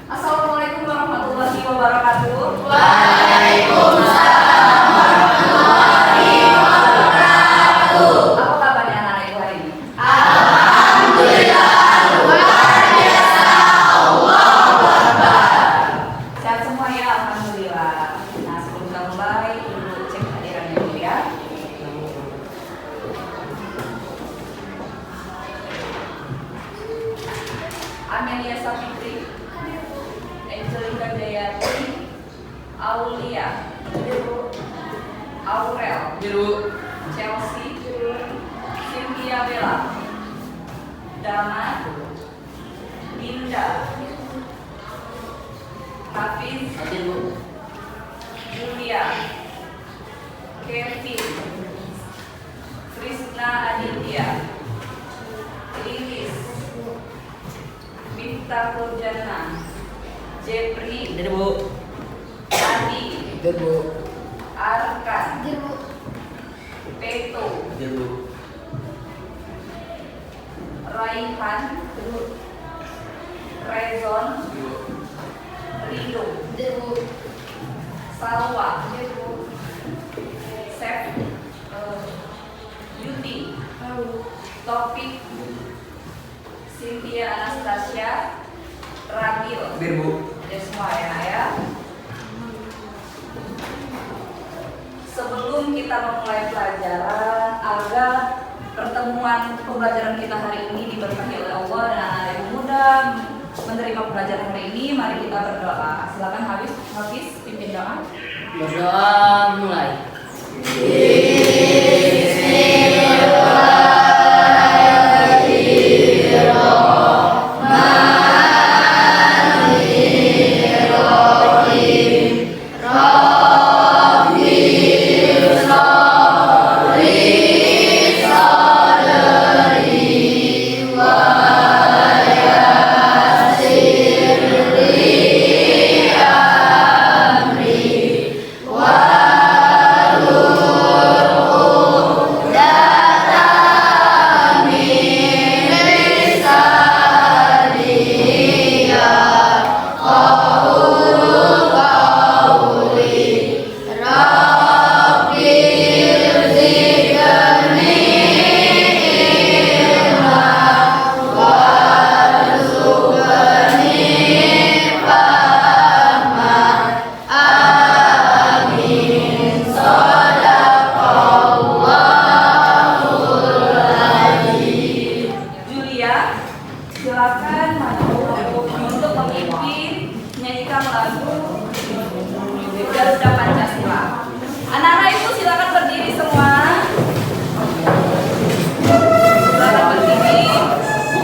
Assalamualaikum warahmatullahi wabarakatuh. Waalaikumsalam warahmatullahi wabarakatuh. Apa kabarnya anak-anak ibu hari ini? Alhamdulillah, luar biasa. Allahu Akbar. Sehat semua ya, alhamdulillah. Nah, sebelum kita mulai, ibu cek hadirannya dulu ya. Amelia Safitri, Angelika Dayati, Aulia, Aurel, Chelsea, Cynthia Bella, Dama, Linda, Hafiz, Julia, Kevin, Krishna Aditya, Lilis, Miftah Kurjana, Jepri, Adi, Arkan, Peto, Raihan, Rezon, Rido, Salwa, Sef, Yuti, Topik, Cynthia Anastasia, Ragil, ya semua ya. Sebelum kita memulai pelajaran, agar pertemuan pembelajaran kita hari ini diberkahi oleh Allah dan anak-anak yang muda menerima pelajaran hari ini, mari kita berdoa. Silakan Hafiz pimpin doa. Berdoa mulai. Silakan untuk memimpin menyanyikan lagu Garuda Pancasila. Anak-anak itu silakan berdiri semua. Silakan berdiri.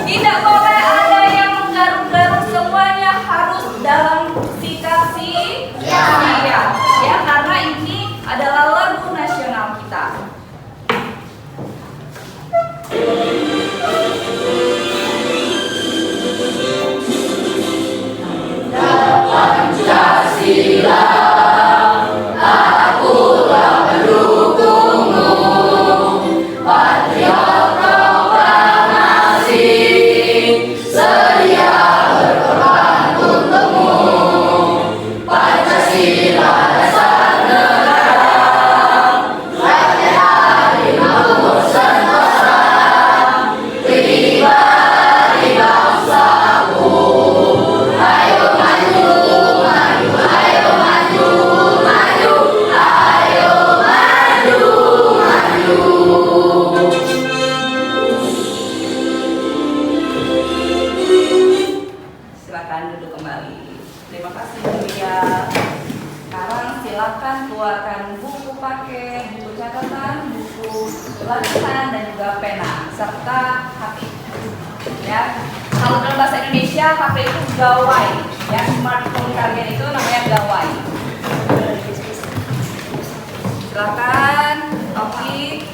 Tidak boleh ada yang menggaruk-garuk, semuanya harus dalam sikap siap. Ya, karena ini adalah lagu nasional kita. Pancasila, akulah pendukungmu, patriot proklamasi, sedia berkorban untukmu. Pancasila dasar negara, rakyat hari makmur sentosa, pribadi bangsaku. Ayo maju, maju, ayo maju, maju, ayo maju, maju. Silakan duduk kembali. Terima kasih Julia. Sekarang silakan keluarkan buku paket, buku catatan, buku latihan dan juga pena serta HP. Ya, kalau dalam bahasa Indonesia HP itu gawai. Ya, smartphone kalian itu namanya gawai. Silakan topik,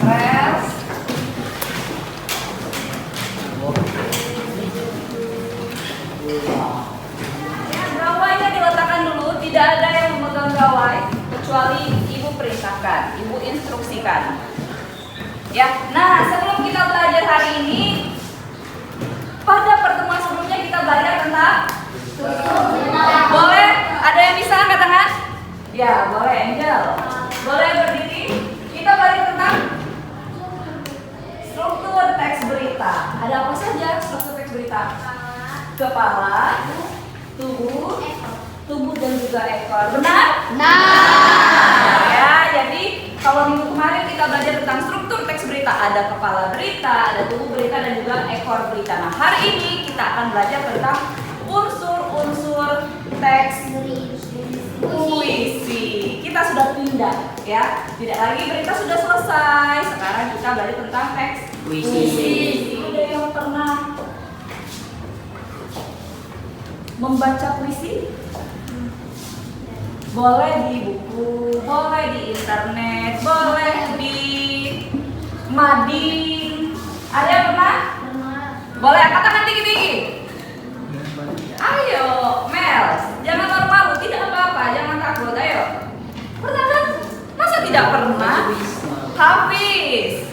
res. Ya, gawainya diletakkan dulu, tidak ada yang memegang gawai kecuali ibu perintahkan, ibu instruksikan. Ya, nah sebelum kita belajar hari ini, pada pertemuan sebelumnya kita belajar tentang Ya, boleh Angel. Boleh berdiri. Kita belajar tentang struktur teks berita. Ada apa saja struktur teks berita? Kepala, tubuh dan juga ekor. Benar? Nah. Ya, jadi kalau minggu kemarin kita belajar tentang struktur teks berita, ada kepala berita, ada tubuh berita dan juga ekor berita. Nah, hari ini kita akan belajar tentang unsur-unsur teks puisi. Kita sudah pindah ya. Tidak lagi berita sudah selesai. Sekarang kita belajar tentang teks puisi. Ada yang pernah membaca puisi? Boleh di buku, boleh di internet, boleh di mading. Ada yang pernah? Boleh angkat tangan tinggi-tinggi. Ayo, Mel, jangan malu-malu, tidak apa-apa, jangan takut, ayo. Pernah kan? Masa tidak pernah? Hafiz.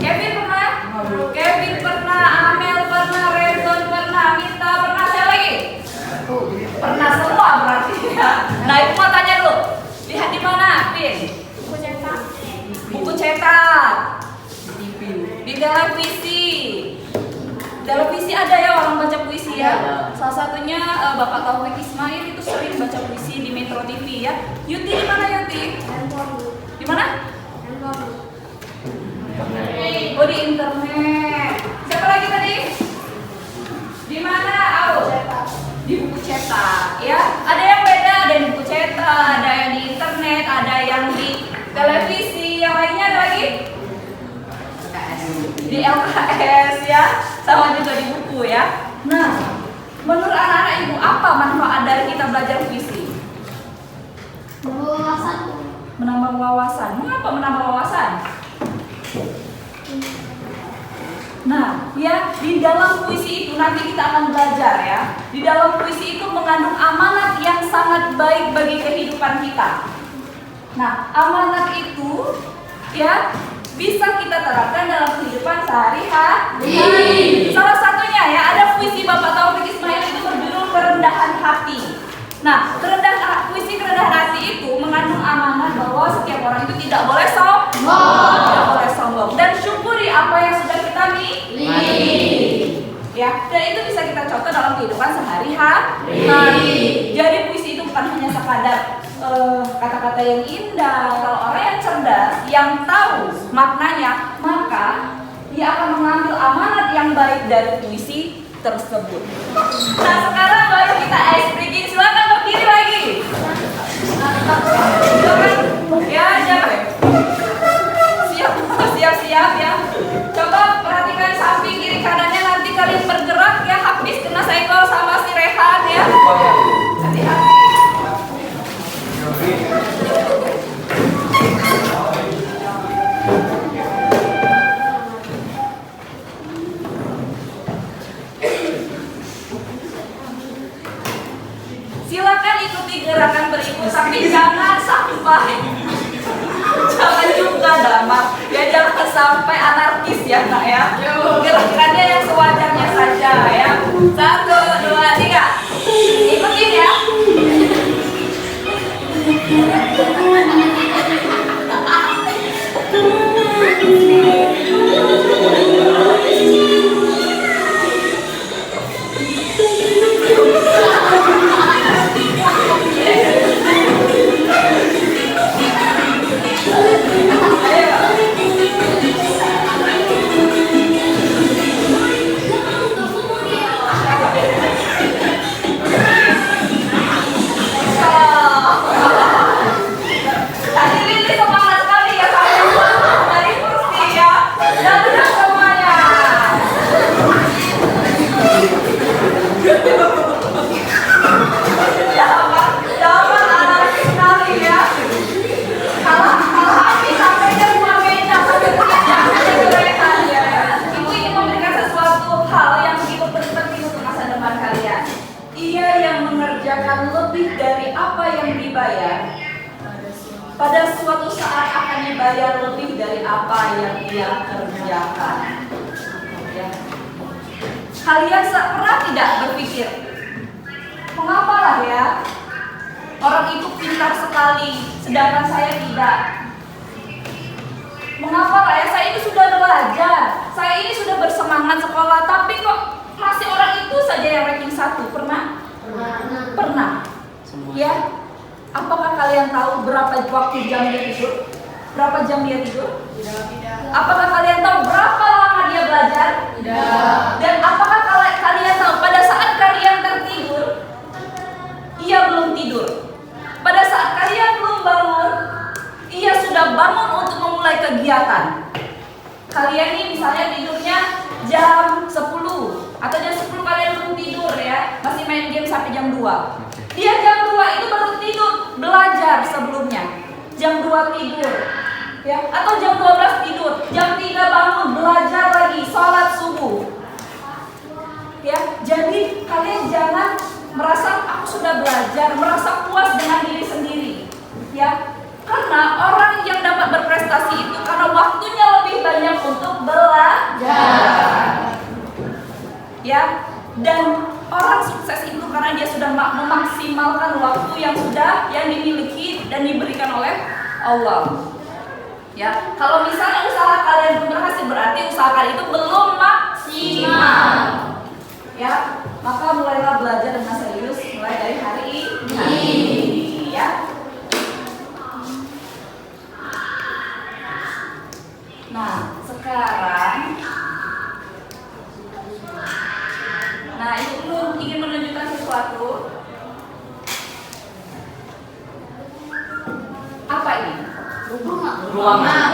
Kevin pernah? Kevin pernah, Amel pernah, Rezon pernah, Mita pernah, siapa lagi? Pernah semua berarti ya. Nah, ibu mau tanya dulu. Lihat di mana, Pin? Buku cetak. Di televisi. Televisi ada ya orang baca puisi ya. Salah satunya Bapak Taufik Ismail itu sering baca puisi di Metro TV ya. Yuti di mana Yuti? Di mana? Oh, di internet. Siapa lagi tadi? Di mana? Oh, di buku cetak ya. Ada yang beda, ada yang di buku cetak, ada yang di internet, ada yang di televisi. Yang lainnya ada lagi? Di LKS ya, sama juga di buku ya. Nah, menurut anak-anak ibu apa manfaat dari kita belajar puisi? Menambah wawasan. Mengapa menambah wawasan? Nah, ya di dalam puisi itu nanti kita akan belajar ya. Di dalam puisi itu mengandung amanat yang sangat baik bagi kehidupan kita. Nah, amanat itu ya bisa kita terapkan dalam kehidupan sehari-hari. Salah satunya ya ada puisi Bapak Taufik Ismail itu berjudul Kerendahan Hati. Nah, puisi kerendahan hati itu mengandung amanat bahwa setiap orang itu tidak boleh sombong dan syukuri apa yang sudah kita miliki. Ya, dan itu bisa kita contoh dalam kehidupan sehari-hari. Jadi puisi itu bukan hanya sekadar kata-kata yang indah. Kalau orang yang cerdas, yang tahu maknanya, maka dia akan mengambil amanat yang baik dari puisi tersebut. Nah, sekarang baru kita ice breaking. Silakan berdiri lagi. Ya, jangan. Siap ya. Coba perhatikan samping kiri kanannya, nanti kalian bergerak ya, habis kena senggol sama si Rehan ya. Hati-hati. Silakan ikuti gerakan berikut, tapi jangan sampai jangan juga damai ya, jangan sampai anarkis ya nak ya. Gerakannya yang sewajarnya saja ya. 1, 2, 3. Ikutin ya. Pada suatu saat akan dibayar lebih dari apa yang ia kerjakan. Ya. Kalian pernah tidak berpikir, mengapa lah ya orang itu pintar sekali, sedangkan saya tidak. Mengapa ayah saya ini sudah belajar, saya ini sudah bersemangat sekolah, tapi kok masih orang itu saja yang ranking 1? Pernah? Pernah. Ya. Apakah kalian tahu berapa waktu jam dia tidur? Berapa jam dia tidur? Tidak. Apakah kalian tahu berapa lama dia belajar? Tidak. Dan apakah kalian tahu pada saat kalian tertidur, ia belum tidur? Pada saat kalian belum bangun, ia sudah bangun untuk memulai kegiatan. Kalian ini misalnya tidurnya jam 10 atau jam 10 kalian belum tidur ya, masih main game sampai jam 2. Dia jam 2 itu baru tidur, belajar sebelumnya. Jam 2 tidur. Ya, atau jam 12 tidur, jam 3 bangun, belajar lagi, sholat subuh. Ya, jadi kalian jangan merasa aku sudah belajar, merasa puas dengan diri sendiri. Ya, karena orang yang dapat berprestasi itu karena waktunya lebih banyak untuk belajar. Ya, dan orang sukses itu karena dia sudah memaksimalkan waktu yang dimiliki dan diberikan oleh Allah. Ya, kalau misalnya usaha kalian belum berhasil, berarti usaha kalian itu belum maksimal. Ya, maka mulailah belajar dengan serius mulai dari hari ini. Ya. Nah, sekarang Ibu ingin menunjukkan sesuatu. Apa ini? Ruangan.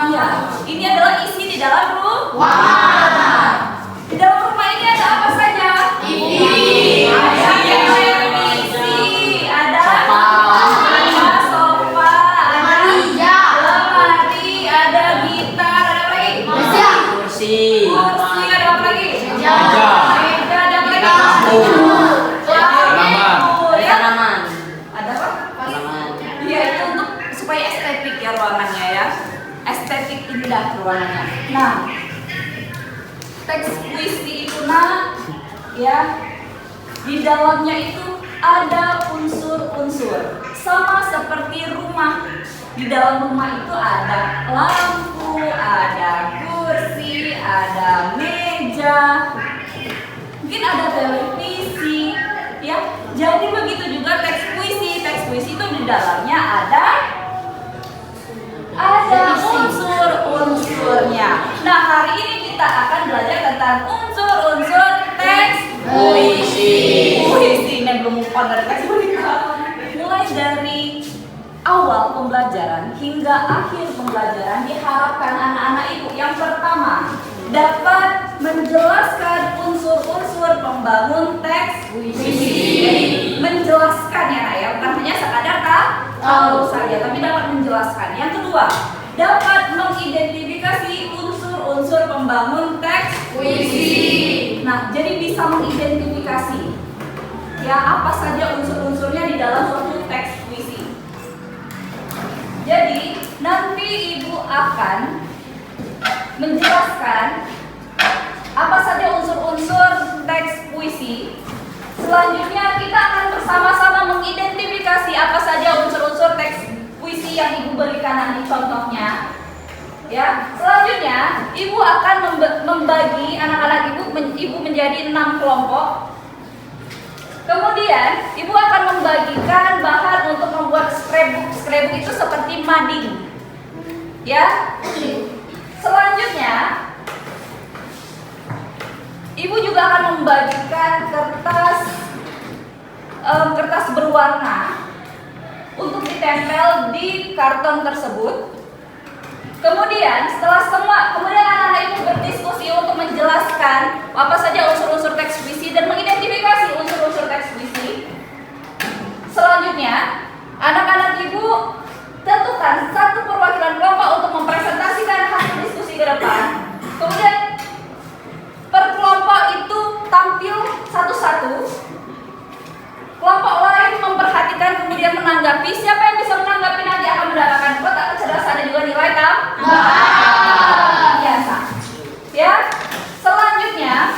Iya. Ini adalah isi di dalam ruangan. Di dalam rumah ini ada apa saja? Ada televisi, ada sofa, lemari, ada gitar, ada apa lagi? Kursi. Ada apa lagi? Meja. Ada apa lagi? Tanaman. Ada apa? Tanaman. Iya, itu untuk supaya estetik ya ruangannya ya. Estetik indah ruangannya. Nah, teks puisi itu ya, di dalamnya itu ada unsur-unsur sama seperti rumah. Di dalam rumah itu ada lampu, ada kursi, ada meja, mungkin ada televisi, ya. Jadi begitu juga teks puisi. Teks puisi itu di dalamnya ada unsur-unsurnya. Nah, hari ini kita akan belajar tentang unsur-unsur teks puisi. Ini belum move on dari teks puisi. Mulai dari awal pembelajaran hingga akhir pembelajaran diharapkan anak-anak ibu yang pertama dapat menjelaskan unsur-unsur pembangun teks puisi. Jadi menjelaskan ya nak ya, bukan hanya sekadar tahu saja, tapi dapat menjelaskan. Yang kedua, dapat mengidentifikasi unsur-unsur pembangun teks puisi. Nah, jadi bisa mengidentifikasi ya apa saja unsur-unsurnya di dalam suatu teks puisi. Jadi nanti ibu akan menjelaskan apa saja unsur-unsur teks puisi. Selanjutnya kita akan bersama-sama mengidentifikasi apa saja unsur-unsur teks puisi yang ibu berikan nanti contohnya. Ya, selanjutnya ibu akan membagi anak-anak ibu menjadi 6 kelompok. Kemudian ibu akan membagikan bahan untuk membuat scrapbook. Scrapbook itu seperti mading. Ya. Selanjutnya ibu juga akan membagikan kertas berwarna untuk ditempel di karton tersebut. Kemudian kemudian anak-anak ibu berdiskusi untuk menjelaskan apa saja unsur-unsur teks puisi dan mengidentifikasi unsur-unsur teks puisi. Selanjutnya, anak-anak ibu tentukan satu perwakilan kelompok untuk mempresentasikan hasil diskusi ke depan. Kemudian per kelompok itu tampil satu-satu. Kelompok lain memperhatikan kemudian menanggapi. Siapa yang bisa menanggapi nanti akan mendapatkan kotak kecerdasan dan juga nilai biasa. Ya. Selanjutnya,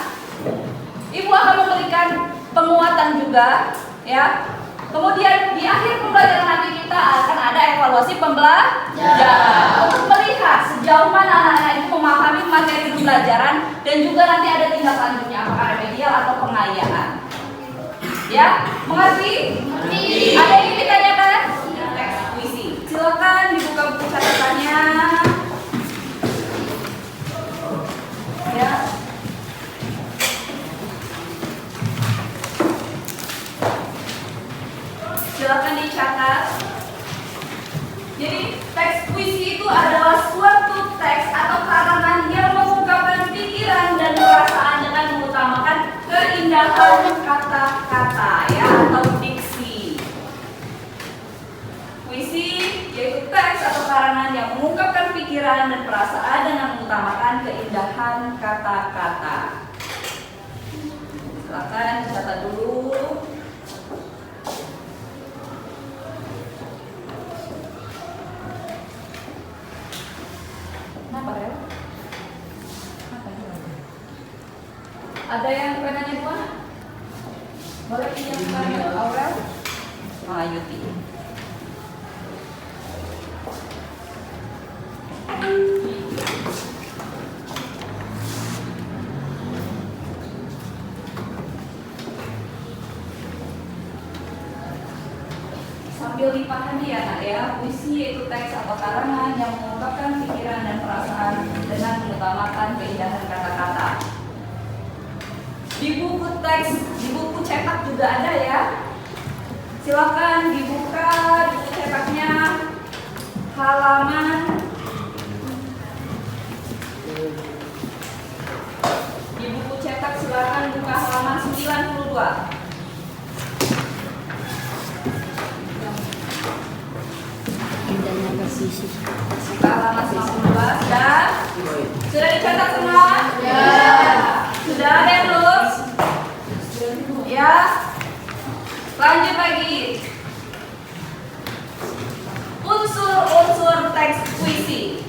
ibu akan memberikan penguatan juga, ya, Kemudian di akhir pembelajaran nanti kita akan ada evaluasi pembelajaran untuk melihat sejauh mana anak-anak itu memahami materi pembelajaran dan juga nanti ada tindak lanjutnya apakah remedial atau pengayaan. Ya, mengerti? Ada yang ingin ditanyakan? Teks puisi. Silakan dibuka buku catatannya. Ya. Silakan dicatat. Jadi teks puisi itu adalah suatu teks atau karangan yang mengungkapkan pikiran dan perasaan dengan mengutamakan keindahan kata-kata ya atau diksi. Puisi yaitu teks atau karangan yang mengungkapkan pikiran dan perasaan dengan mengutamakan keindahan kata-kata. Silakan dicatat dulu. Ada yang penanya dua? Boleh pinjam penanya Aurel? Yuti. Sambil dipahami ya nak ya, puisi yaitu teks atau karangan yang mengungkapkan pikiran dan perasaan dengan mengutamakan keindahan kata-kata. Di buku teks, di buku cetak juga ada ya. Silakan dibuka buku cetaknya halaman. Di buku cetak silakan buka halaman 92. Buka halaman 92 dan sudah dicatat semua? Ya. Sudah ada yang belum? Ya. Lanjut lagi. Unsur-unsur teks puisi.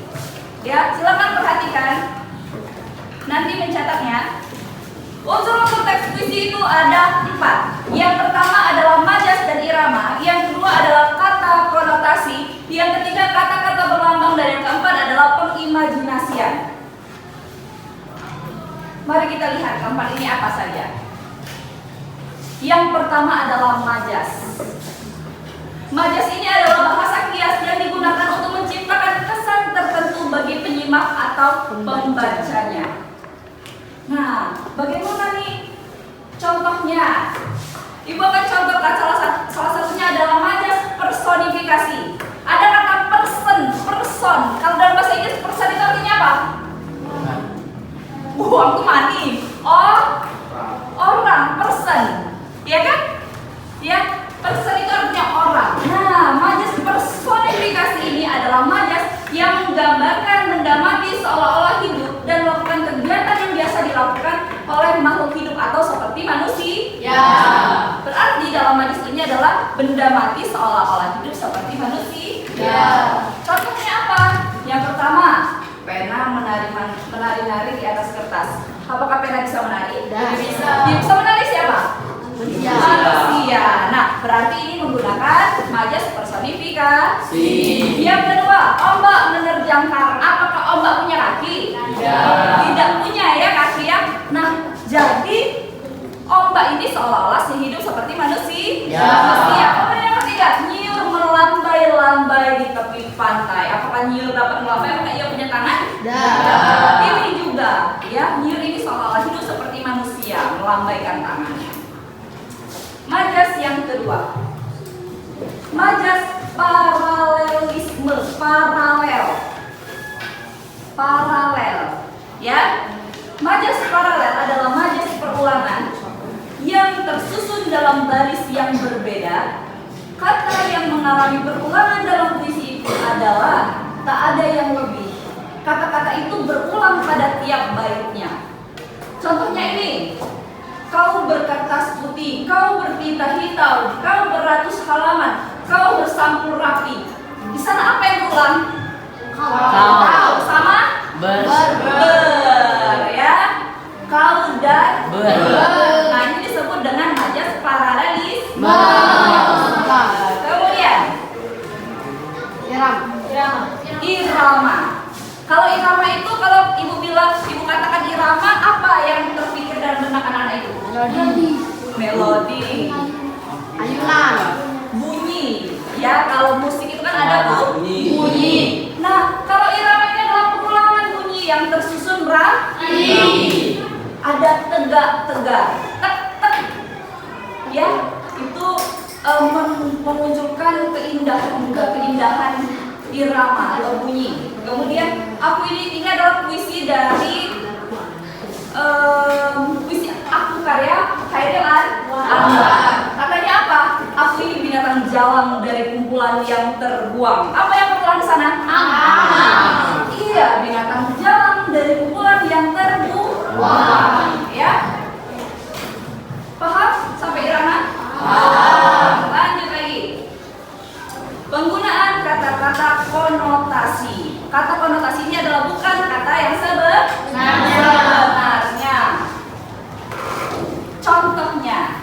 Ya, silakan perhatikan. Nanti mencatatnya. Unsur-unsur teks puisi itu ada 4. Yang pertama adalah majas dan irama. Yang kedua adalah kata konotasi. Yang ketiga kata-kata berlambang dan yang keempat adalah pengimajinasian. Mari kita lihat keempat ini apa saja. Yang pertama adalah majas. Majas ini adalah bahasa kias yang digunakan untuk menciptakan kesan tertentu bagi penyimak atau pembacanya. Nah, bagaimana nih contohnya? Ibu akan contohkan salah satunya adalah majas personifikasi. Ada kata person. Kalau dalam bahasa Inggris person itu artinya apa? Buang tuh mani. Oh, orang, person. Ya kan? Ya, person itu artinya orang. Nah, majas personifikasi ini adalah majas yang menggambarkan benda mati seolah-olah hidup dan melakukan kegiatan yang biasa dilakukan oleh makhluk hidup atau seperti manusia. Ya. Berarti dalam majas ini adalah benda mati seolah-olah hidup seperti manusia. Ya. Contohnya apa? Yang pertama, pena menari-nari di atas kertas. Apakah pena bisa menari? Bisa. Dia bisa menari siapa? Manusia. Nah, berarti ini menggunakan majas personifikasi. Yang kedua, ombak menerjang karang. Apakah ombak punya kaki? Tidak punya ya kaki ya. Nah, jadi ombak ini seolah-olah hidup seperti manusia. Kemudian yang ketiga, nyiur melambai-lambai di tepi pantai. Apakah nyiur dapat melambai? Apakah ia punya tangan? Ini juga, ya, nyiur ini seolah-olah hidup seperti manusia, melambaikan tangannya. Majas yang kedua, majas paralelisme, paralel, ya. Majas paralel adalah majas perulangan yang tersusun dalam baris yang berbeda. Kata yang mengalami perulangan dalam puisi itu adalah tak ada yang lebih. Kata-kata itu berulang pada tiap baitnya. Contohnya ini. Kau berkertas putih, kau bertinta hitam, kau beratus halaman, kau bersampul rapi. Di sana apa yang berulang? Kau sama ber, ya. Kau dan ber. Nah, ini disebut dengan majas paralelisme. melodi, ayunan, bunyi. Ya, kalau musik itu kan ada bunyi, Nah, kalau irama ini adalah pengulangan bunyi yang tersusun rapi. Ada tegak-tegak, tek-tek. Ya, itu memunculkan keindahan irama atau bunyi. Kemudian ini adalah puisi dari puisi aku karya Khairil Anwar. Katanya apa? Aku ini binatang jalang dari kumpulan yang terbuang. Apa yang terbuang di sana? Iya, binatang jalang dari kumpulan yang terbuang. Ya, paham sampai irama? Lanjut lagi. Penggunaan kata-kata konotasi. Kata konotasi ini adalah bukan kata yang sebenarnya. Contohnya,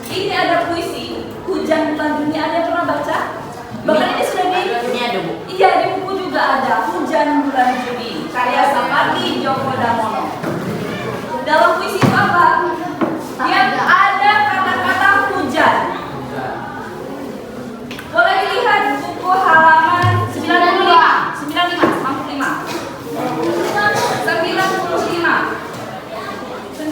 ini ada puisi Hujan Bulan Juni, ada yang pernah baca? Bahkan ini sudah Ini ada bu. Iya, di buku juga ada Hujan Bulan Juni karya Sapardi Djoko Damono. Dalam puisi itu apa? Yang ada kata-kata hujan. Boleh dilihat buku halaman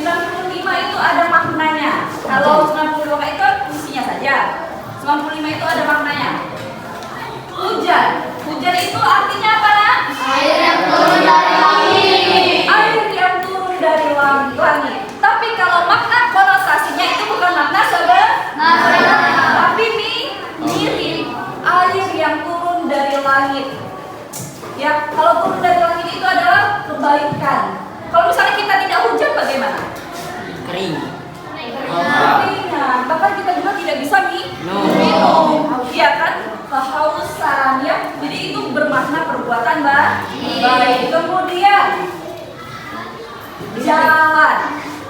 95 itu ada maknanya. Kalau 92 itu puisinya saja. 95 itu ada maknanya. Hujan. Hujan itu artinya apa, Nak? air yang turun dari langit. Air yang turun dari langit. Tapi kalau makna konotasinya itu bukan makna sebenarnya, tapi mirip. Air yang turun dari langit. Ya, kalau turun dari langit itu adalah kebaikan. Kalau misalnya kita tidak hujan bagaimana? Kering. Keringan. Bahkan kita juga tidak bisa minum. Iya kan? Kehausan ya. Jadi itu bermakna perbuatan baik. Kemudian jalan.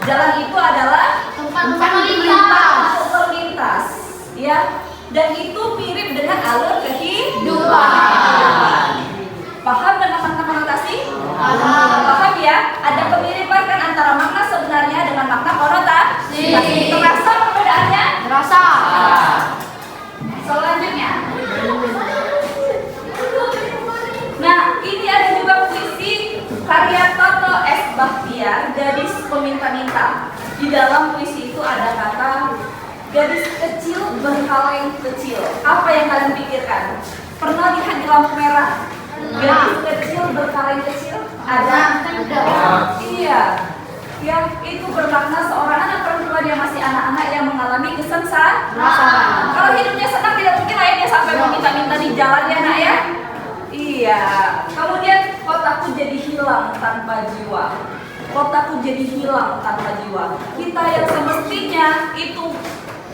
Jalan itu adalah Tempat melintas. lintas. Ya. Dan itu mirip dengan alur kehidupan. Paham dengan makna konotasi? Paham ya? Ada kemiripan kan antara makna sebenarnya dengan makna konotasi. Terasa perbedaannya? Terasa. Selanjutnya. Nah, ini ada juga puisi karya Toto S. Bahtiar, Gadis Peminta-Minta. Di dalam puisi itu ada kata gadis kecil berkaleng kecil. Apa yang kalian pikirkan? Pernah lihat di lampu merah? Gadis kecil berkaleng kecil? Ada? Iya. Ya, itu bermakna seorang anak perempuan yang masih anak-anak yang mengalami kesengsaraan. Kalau hidupnya senang tidak mungkin ayahnya sampai meminta-minta di jalan ya, Nak ya. Iya. Kemudian kotaku jadi hilang tanpa jiwa. Kotaku jadi hilang tanpa jiwa. Kita yang semestinya itu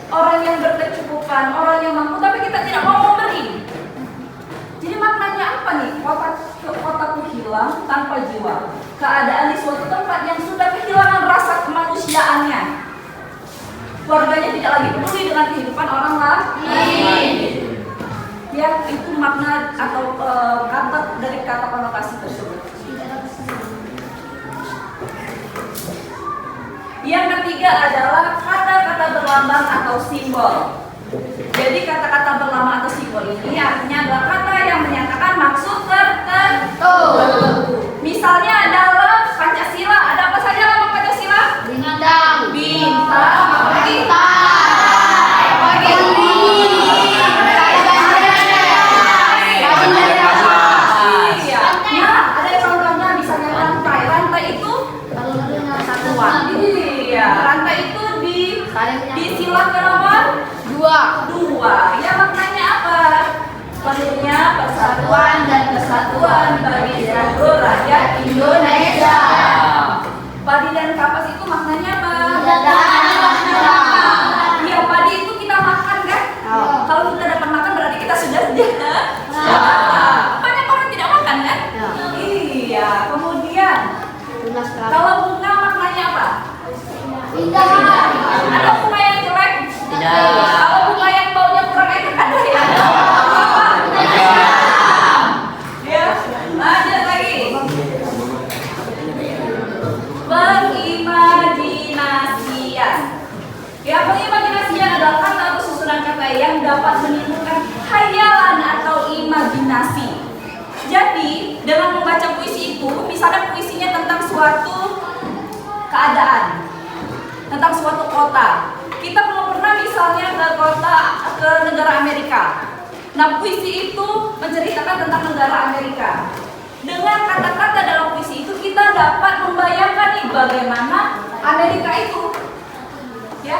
orang yang berkecukupan, orang yang mampu, tapi kita tidak mau memberi. Jadi maknanya apa nih? Kotaku hilang tanpa jiwa. Keadaan di suatu tempat yang sudah kehilangan rasa kemanusiaannya. Keluarganya tidak lagi peduli dengan kehidupan orang lain. Ya, itu makna atau kata dari kata konotasi tersebut. Yang ketiga adalah kata-kata berlambang atau simbol. Jadi kata-kata berlambang atau simbol ini artinya adalah kata yang menyatakan maksud tertentu. Misalnya adalah Pancasila. Ada apa saja lambang Pancasila? Bintang. Bintang. Iya. Nah, ada contohnya misalnya rantai. Rantai itu Satuan. iya, rantai itu disilakan nomor dua. Ya maknanya apa? Perlunya persatuan dan kesatuan bagi seluruh rakyat Indonesia. Padi dan kapas itu maknanya apa? Iya, padi itu kita makan kan? Kalau kita dapat makan berarti kita sudah sejahtera. Banyak orang tidak makan kan? Iya. Kemudian kalau bunga maknanya apa? Ada bunga yang jelek? Tidak. Kalau bunga yang baunya kurang enak ada ya? Ya, lanjut lagi. Pengimajinasian. yang dapat menimbulkan khayalan atau imajinasi. Jadi, dengan membaca puisi itu, misalnya puisinya tentang suatu keadaan, tentang suatu kota. Kita belum pernah misalnya ke negara Amerika. Nah, puisi itu menceritakan tentang negara Amerika. Dengan kata-kata dalam puisi itu kita dapat membayangkan nih bagaimana Amerika itu. Ya.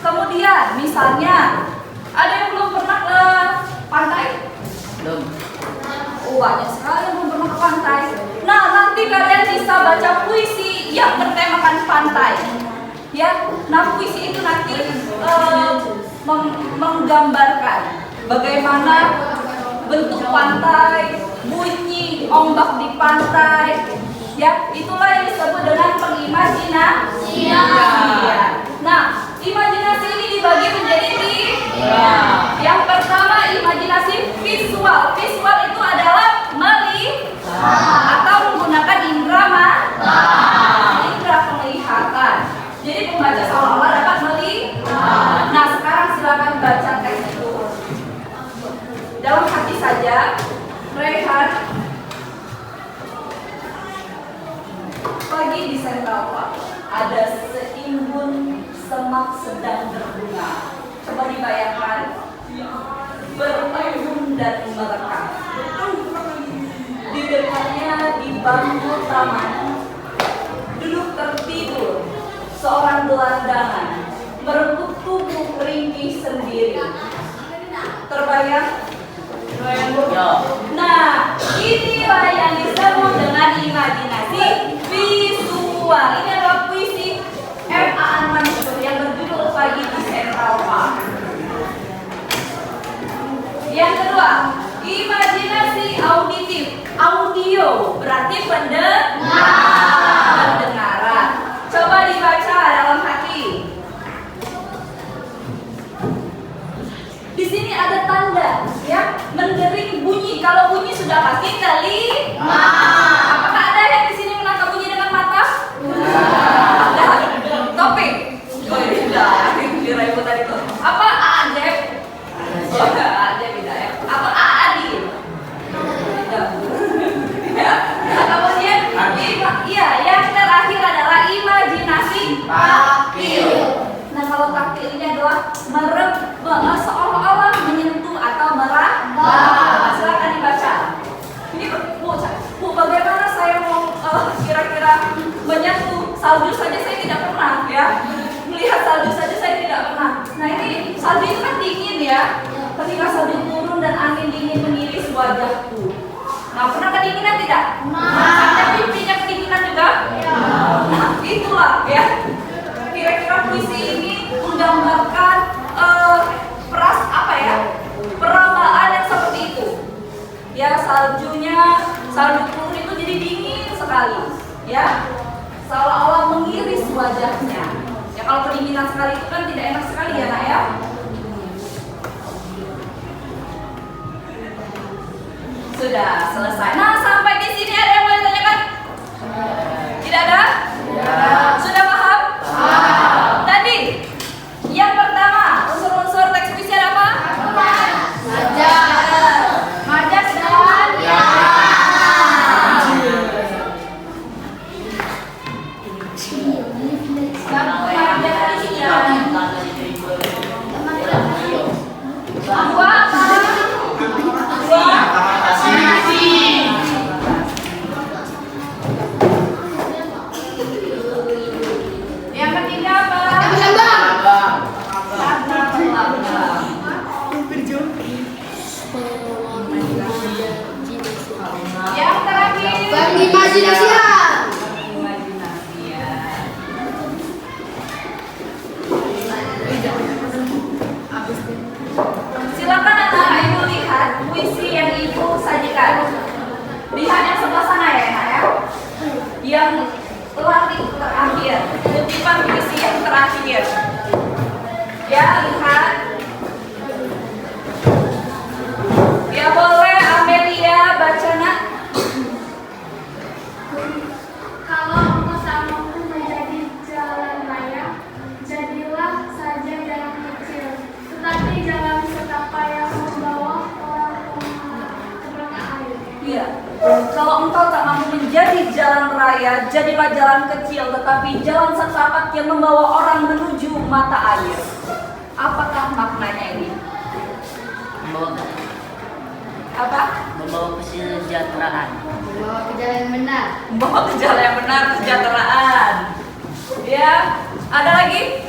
Kemudian misalnya ada yang belum pernah ke pantai? Belum. Banyak sekali yang belum pernah ke pantai. Nah, nanti kalian bisa baca puisi yang bertemakan pantai. Ya, nah puisi itu nanti menggambarkan bagaimana bentuk pantai, bunyi ombak di pantai. Ya, itulah yang disebut dengan pengimajinasian. Nah, imajinasi ini dibagi menjadi tiga. Yang pertama imajinasi visual. Visual itu adalah melihat atau menggunakan indera indera penglihatan. Jadi pembaca seolah-olah dapat melihat. Nah, sekarang silakan baca teks itu dalam hati saja. Rehat. Pagi di Central Park ada seimbun semak sedang berbunga. Coba dibayangkan, bermayun dan merekah. Di dekatnya di bangku taman duduk tertidur seorang gelandangan merengkuh tubuh ringkih sendiri. Terbayang? Nah, inilah yang disebut dengan imajinasi visual. Ini adalah puisi M.A. Mansur yang berjudul Pagi di Central Park. Yang kedua, imajinasi auditif. Audio berarti pendengaran. Coba dibaca dalam hati. Di sini ada tanda, ya, mendering bunyi. Kalau bunyi sudah pasti telinga. Apakah ada yang di sini menangkap bunyi dengan mata? Ada. Topik. Oh, tidak. Kira ibu tadi tuh. Apa Adep? Oh, Adep tidak ya. Apa Adi? Tidak. Ya. Kemudian, iya, yang terakhir adalah imajinasi taktil. Nah, kalau taktil ini adalah seolah-olah menyentuh atau meraba. Silakan dibaca. Ini Bu, bagaimana saya mau kira-kira menyentuh salju saja saya tidak pernah, ya. Melihat salju saja saya tidak pernah. Nah, ini salju itu kan dingin, ya. Ketika salju turun dan angin dingin mengiris wajahku. Nah, pernah kedinginan tidak? Sampai pipinya kedinginan juga? Nah, itulah, ya. Kira-kira puisi ini menggambarkan perabaan yang seperti itu. Ya, salju turun itu jadi dingin sekali, ya, seolah-olah mengiris wajahnya. Ya, kalau kedinginan sekali itu kan tidak enak sekali, ya nak, ya. Sudah selesai. Nah, sampai di sini ada yang mau ditanyakan? Tidak ada? Sudah paham? Tadi yang pertama, unsur-unsur teks puisi ada apa? Majas dan yang ketiga apa? Yang terakhir Imajinasian. Silakan anak ibu lihat puisi yang ibu sajikan. Lihat yang sebelah sana, ya, Nak, ya. Yang terakhir, kutipan puisi yang terakhir. Ya, lihat. Ya, boleh Amelia baca, Nak. Kalau bersamaku menjadi jalan raya, jadilah saja jalan kecil, tetapi jalan raya, jadilah jalan kecil tetapi jalan setapak yang membawa orang menuju mata air. Apakah maknanya ini? Apa? Membawa kesejahteraan. Bawa ke jalan yang benar. Membawa ke jalan yang benar, kesejahteraan. Ya, ada lagi?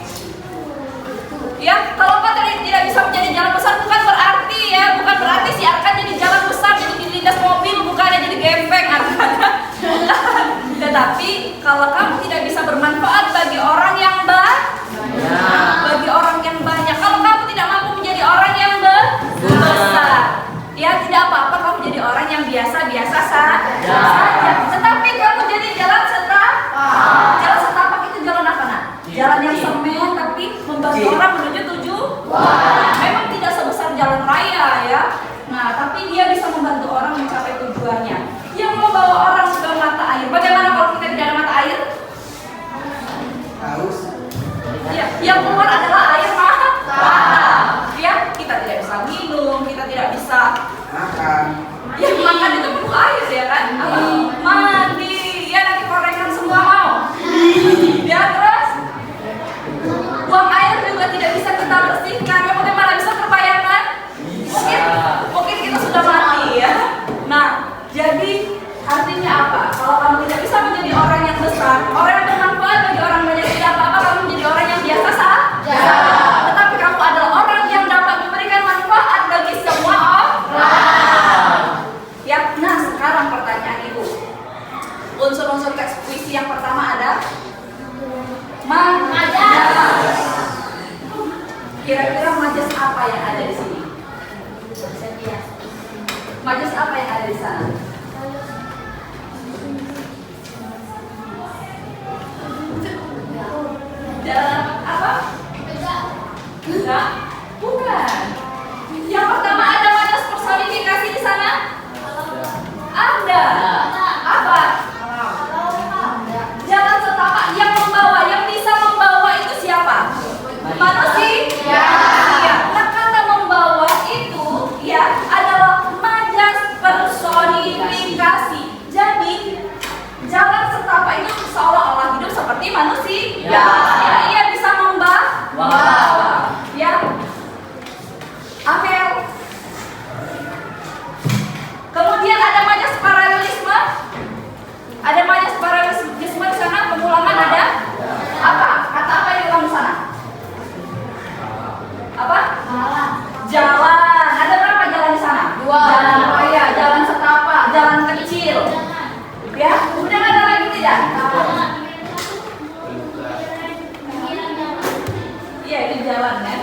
Ya, kalau Pak tidak bisa menjadi jalan besar bukan berarti ya, bukan berarti si Arkan jadi jalan besar, jadi dilindas mobil, bukannya jadi gempeng Arkan. Bukan. Tetapi kalau kamu tidak bisa bermanfaat bagi orang yang bagi orang yang banyak, kalau kamu tidak mampu menjadi orang yang besar, ya tidak apa-apa kamu jadi orang yang biasa-biasa saja. Tetapi kamu jadi jalan setapak. Jalan setapak itu jalan apa nak? Jalan yang semen tapi membantu orang menuju tujuan. Memang tidak sebesar jalan raya ya. Nah, tapi dia bisa membantu orang mencapai tujuannya. Yang membawa orang ke mata air. Bagaimana kalau kita tidak ada mata air? Haus. Ya, yang keluar adalah air mata. Ya, kita tidak bisa minum, kita tidak bisa Makan. ya makan itu perlu air ya kan? Mandi, ya nanti korekan semua mau. Ya terus buang air juga tidak bisa kita bersihkan. Ya, bagaimana bisa terbayangkan? Mungkin kita sudah mati ya. Nah, jadi artinya apa? Kalau kamu tidak bisa menjadi orang yang besar, orang yang bermanfaat bagi orang banyak, tidak apa-apa kamu menjadi orang yang biasa saja. Tetapi kamu adalah orang yang dapat memberikan manfaat bagi semua orang. Ya, nah sekarang pertanyaan ibu. Unsur-unsur teks puisi yang pertama ada majas. Kira-kira majas apa yang ada di sini? Majas apa yang ada di sana? Jalan apa? Enggak? Bukan. Yang pertama ada majas personifikasi di sana? Ada. Apa? Jalan setapak yang membawa, yang bisa membawa itu siapa? Manusia. Ya. Nah, kata membawa itu ya adalah majas personifikasi. Jadi jalan setapak itu seolah-olah hidup seperti manusia. Ya, ia bisa membawa. Ya. Amel. Kemudian ada majas paralelisme. Ada majas paralelisme di sana. Pengulangan ada. Apa? Kata apa yang diulang di sana? Apa? Jalan. Ada berapa jalan di sana? Dua. Jalan raya, jalan setapak, jalan kecil. Ya, kemudian ada lagi tidak? Iya, itu jalan ya.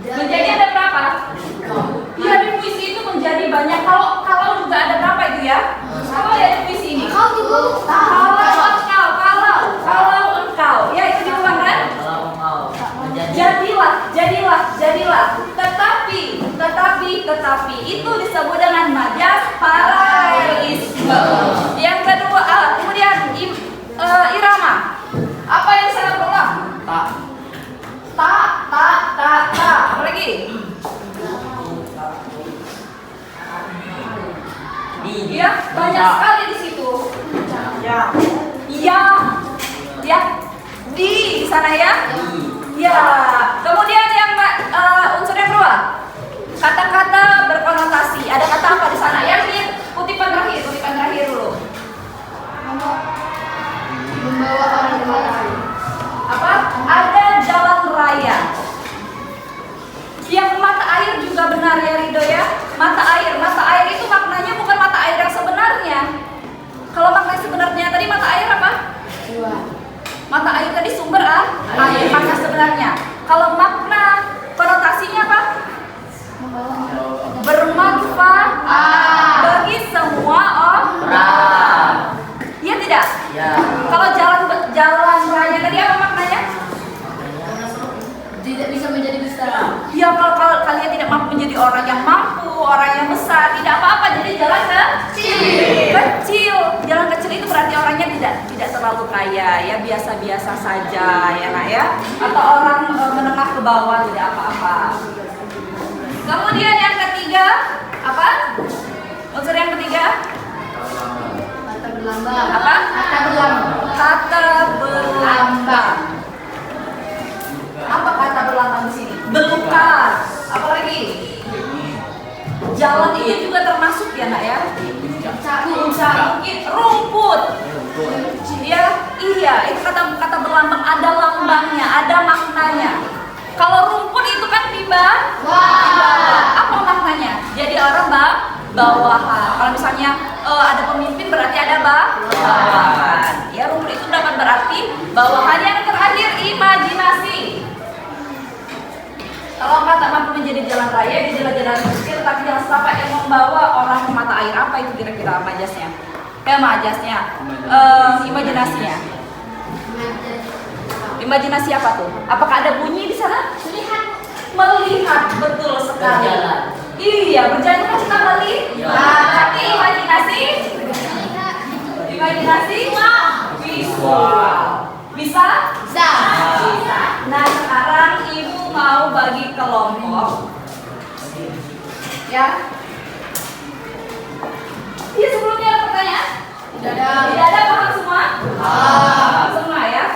Menjadi ada berapa? Iya, di puisi itu menjadi banyak. Kalau juga ada berapa itu ya? Kalau ya di puisi ini. Kalau engkau, ya itu diulang kan? Jadilah. Tetapi itu disebut dengan majas paralelisme. Yang kedua, kemudian irama. Apa yang saya berulang? Tak. Apa lagi? Ya, banyak sekali di situ. Ya. Di sana ya. Ya. Kemudian yang unsur yang kedua, kata-kata berkonotasi. Ada kata apa di sana? Yang ini kutipan terakhir dulu. Membawa orang ke mata air. Apa? Ada jalan raya. Yang mata air juga benar ya Rido ya. Mata air itu maknanya bukan mata air yang sebenarnya. Kalau makna sebenarnya tadi mata air apa? Mata air tadi sumber air. Makna sebenarnya. Kalau makna konotasinya apa? Bermanfaat bagi semua orang. Iya tidak? Ya. Kalau jalan raya tadi apa maknanya? Tidak bisa menjadi besar. Ya kalau kalian tidak mampu menjadi orang yang mampu, orang yang besar, tidak apa-apa. Jadi jalan kecil. Jalan kecil itu berarti orangnya tidak terlalu kaya, ya biasa-biasa saja, ya nak ya. Atau orang menengah ke bawah tidak apa-apa. Kemudian yang ketiga apa? Unsur yang ketiga? berlambang. Apa? Kata berlambang. Kata berlambang. Apa kata berlambang di sini? Belukar. Apalagi? Jalan itu juga termasuk ya nak ya? Puncak, mungkin rumput. Ya, iya. Itu kata berlambang ada lambangnya, ada maknanya. Kalau rumput itu kan di bawah. Apa maknanya? Jadi orang bawahan. Kalau misalnya ada pemimpin berarti ada bawahan. Ya, rumput itu dapat berarti bawahan. Yang terakhir imajinasi. Kalau engkau tak mampu menjadi jalan raya di jalan-jalan kecil, tapi jangan setapak yang membawa orang ke mata air. Apa itu kira-kira majasnya? Imajinasinya. Imajinasi apa tuh? Apakah ada bunyi di sana? Melihat, betul sekali. Berjalan. Iya, berjalan kan kita melihat. Tapi imajinasi visual. Bisa? Bisa. Nah, sekarang ibu mau bagi kelompok. Ya. Iya, sebelumnya ada pertanyaan? Tidak ada. Tidak ada, paham semua? Paham semua ya.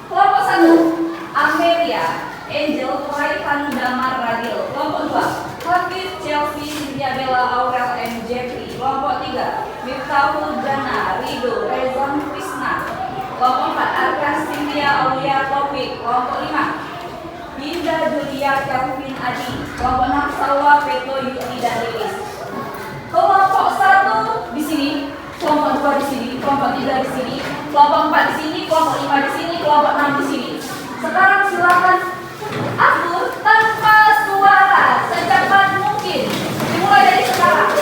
Kelompok 1, Amelia, Angel, Raihan, Damar, Radil. Kelompok 2, Hafiz, Chelsea, Cynthia, Bella, Aurel, and Jeffrey. Kelompok 3, Miftahul, Jana, Rido, Rezon, Krisna. Kelompok 4, Arkan, Cynthia, Aulia, Taufik. Kelompok 5, Dinda, Julia, Kelvin, Adi. Kelompok 6, Salwa, Peto, Yudi, dan Lilis. Kelompok 1 di sini, kelompok 2 di sini, kelompok 3 di sini, kelompok 4 di sini, kelompok 5 di sini, kelompok 6 di sini. Sekarang silakan atur tanpa suara secepat mungkin. Dimulai dari sekarang.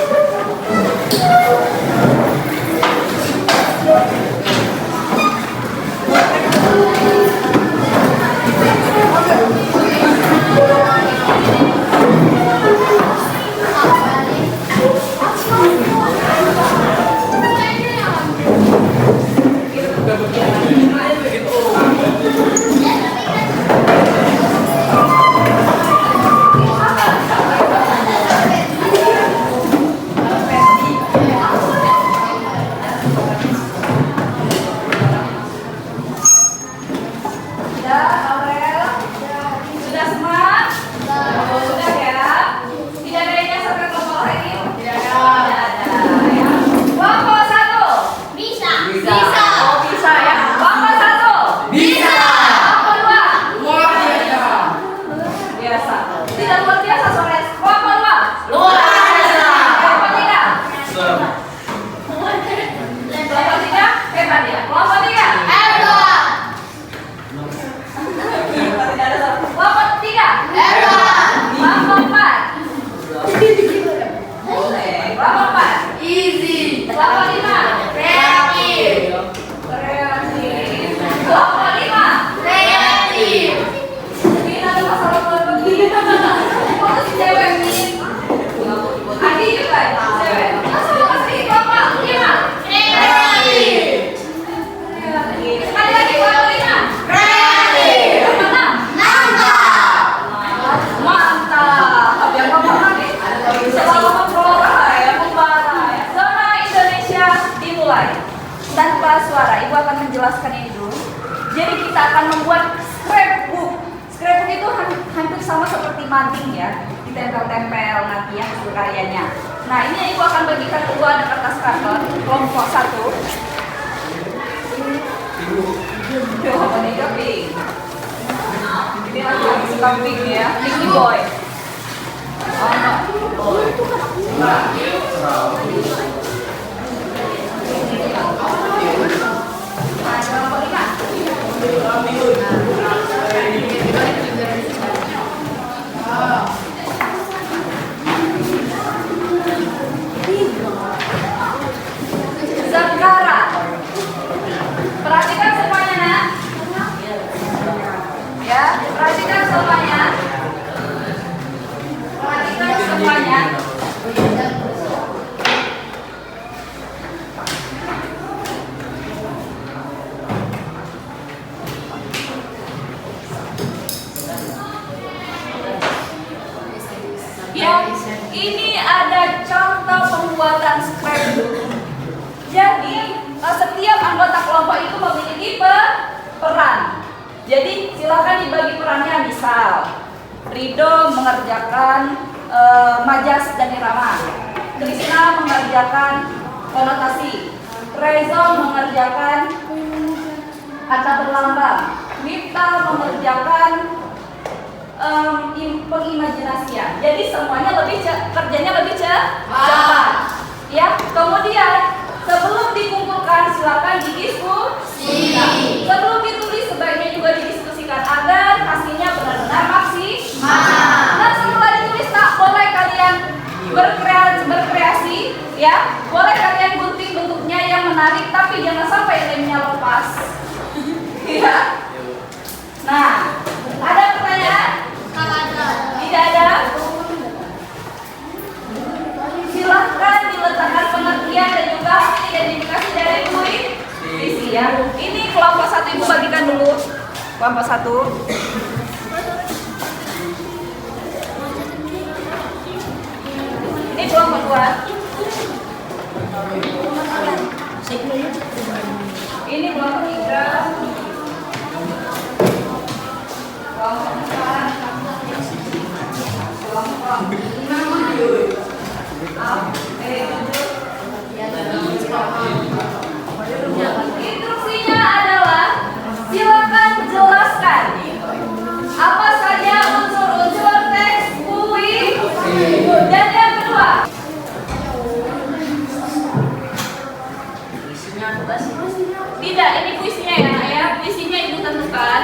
Tanpa suara, ibu akan menjelaskan ini dulu. Jadi kita akan membuat scrapbook. Scrapbook itu hampir sama seperti mading ya, ditempel-tempel nanti yang hasil karyanya. Nah, ini ibu akan bagikan ke ada kertas karton kelompok 1. Ini lagi suka pink ya, Pinky Boy. Zakara. Perhatikan semuanya, nak. Ya, perhatikan semuanya. Perhatikan semuanya. Ya, ini ada contoh pembuatan scrapbook. Jadi anggota kelompok itu memiliki peran. Jadi silakan dibagi perannya. Misal Rido mengerjakan majas dan irama, Krisna mengerjakan konotasi, Rezo mengerjakan kata berlambang, Mifta mengerjakan pengimajinasian. Jadi semuanya kerjanya lebih cepat. Ya, kemudian sebelum dikumpulkan silakan didiskusikan. Sebelum ditulis sebaiknya juga didiskusikan agar hasilnya benar-benar maksimal. Nah, setelah ditulis tak boleh kalian berkreasi, ya. Boleh kalian gunting bentuknya yang menarik, tapi jangan sampai lemnya lepas. Ya. Nah, ada pertanyaan? Tidak ada? Silahkan diletakkan pengertian dan juga identifikasi dari puisi ya. Ini kelompok 1 Ibu bagikan dulu. Kelompok 1. Ini kelompok 2. Ini kelompok 3. Kelompok 4. Kelompok 5. Instruksinya adalah silakan jelaskan apa saja unsur-unsur teks puisi. Dan yang kedua, tidak, ini puisinya ya nak ya. Puisinya Ibu tentukan.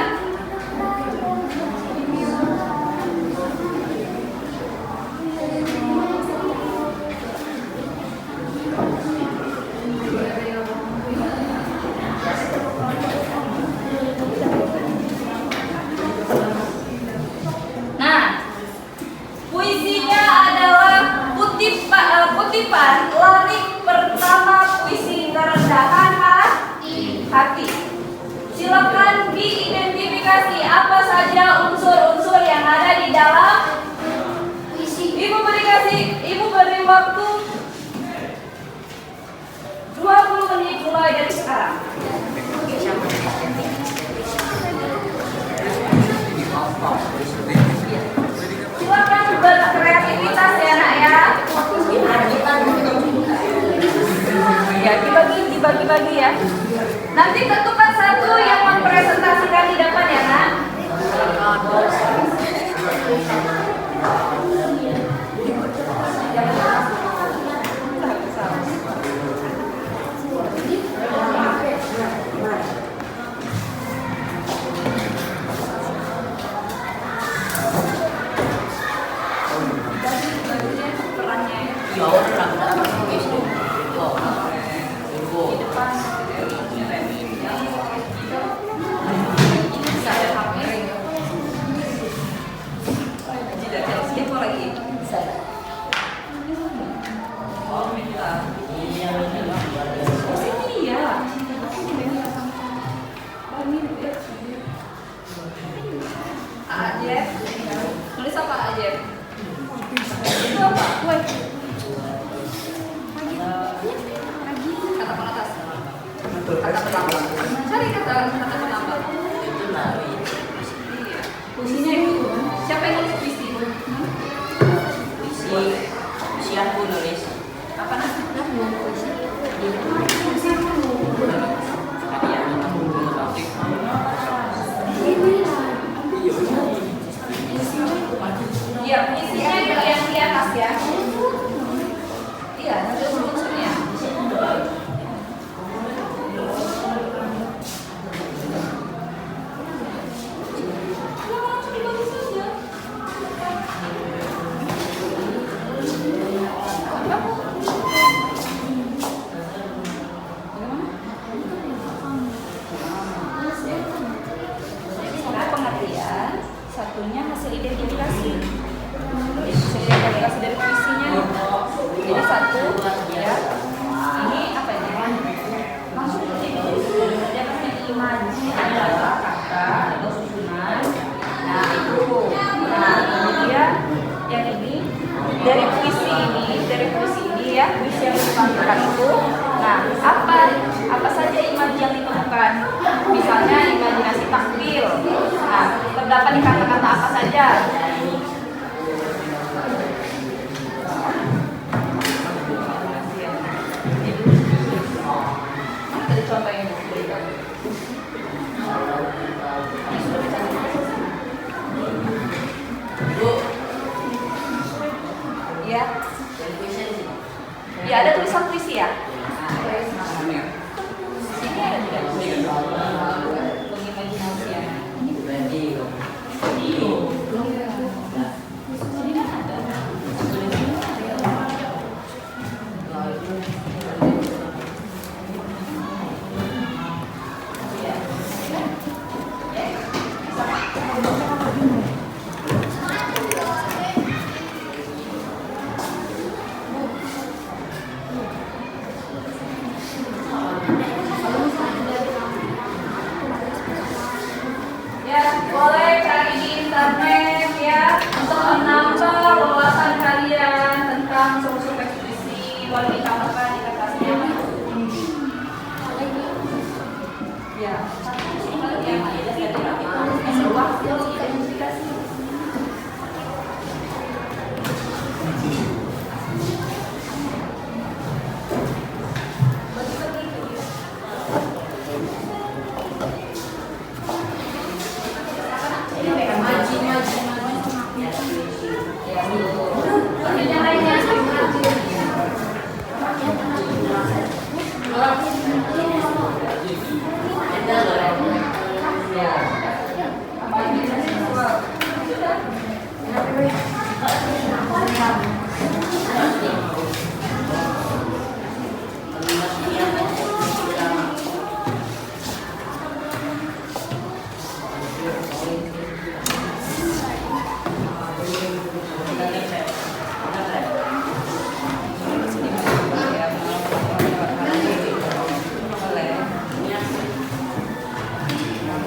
Kutipan lirik pertama puisi Kerendahan Hati. Silakan diidentifikasi apa saja unsur-unsur yang ada di dalam puisi. Ibu beri waktu 20 menit mulai dari sekarang. Silakan berkreativitas ya nak ya. Ya, dibagi-bagi ya. Nanti tentukan satu yang mempresentasikan di depan ya nak. Tulis apa aja? Itu apa? Kue. Kata pengatas. Kata penambah. Cari kata penambah. Iya. Puisinya itu. Siapa yang nulis puisi? Puisi aku nulis. Apa namanya? Puisi. Iya, puisinya yang di atas ya. Iya, ada unsurnya. Pengertian, satunya hasil identifikasi. Hasil identifikasi dari puisinya. Jadi satu, ya. Ini apa ini? Maksud dia kasih imaji adalah kata atau susunan. Nah itu. Nah kemudian yang ini dari puisi ini ya, puisi yang ditampilkan itu. Nah apa saja imaji Dapat nih kata-kata apa saja? Tadi contohnya Bu. Ya. Ya ada tulisan puisi ya. Sini ada juga. Pengimajinasian. Ya, boleh cari di internet ya untuk menambah wawasan kalian tentang usul-usul ekspresi walau ditambahkan di kertasnya. Ya, sebuah identifikasi.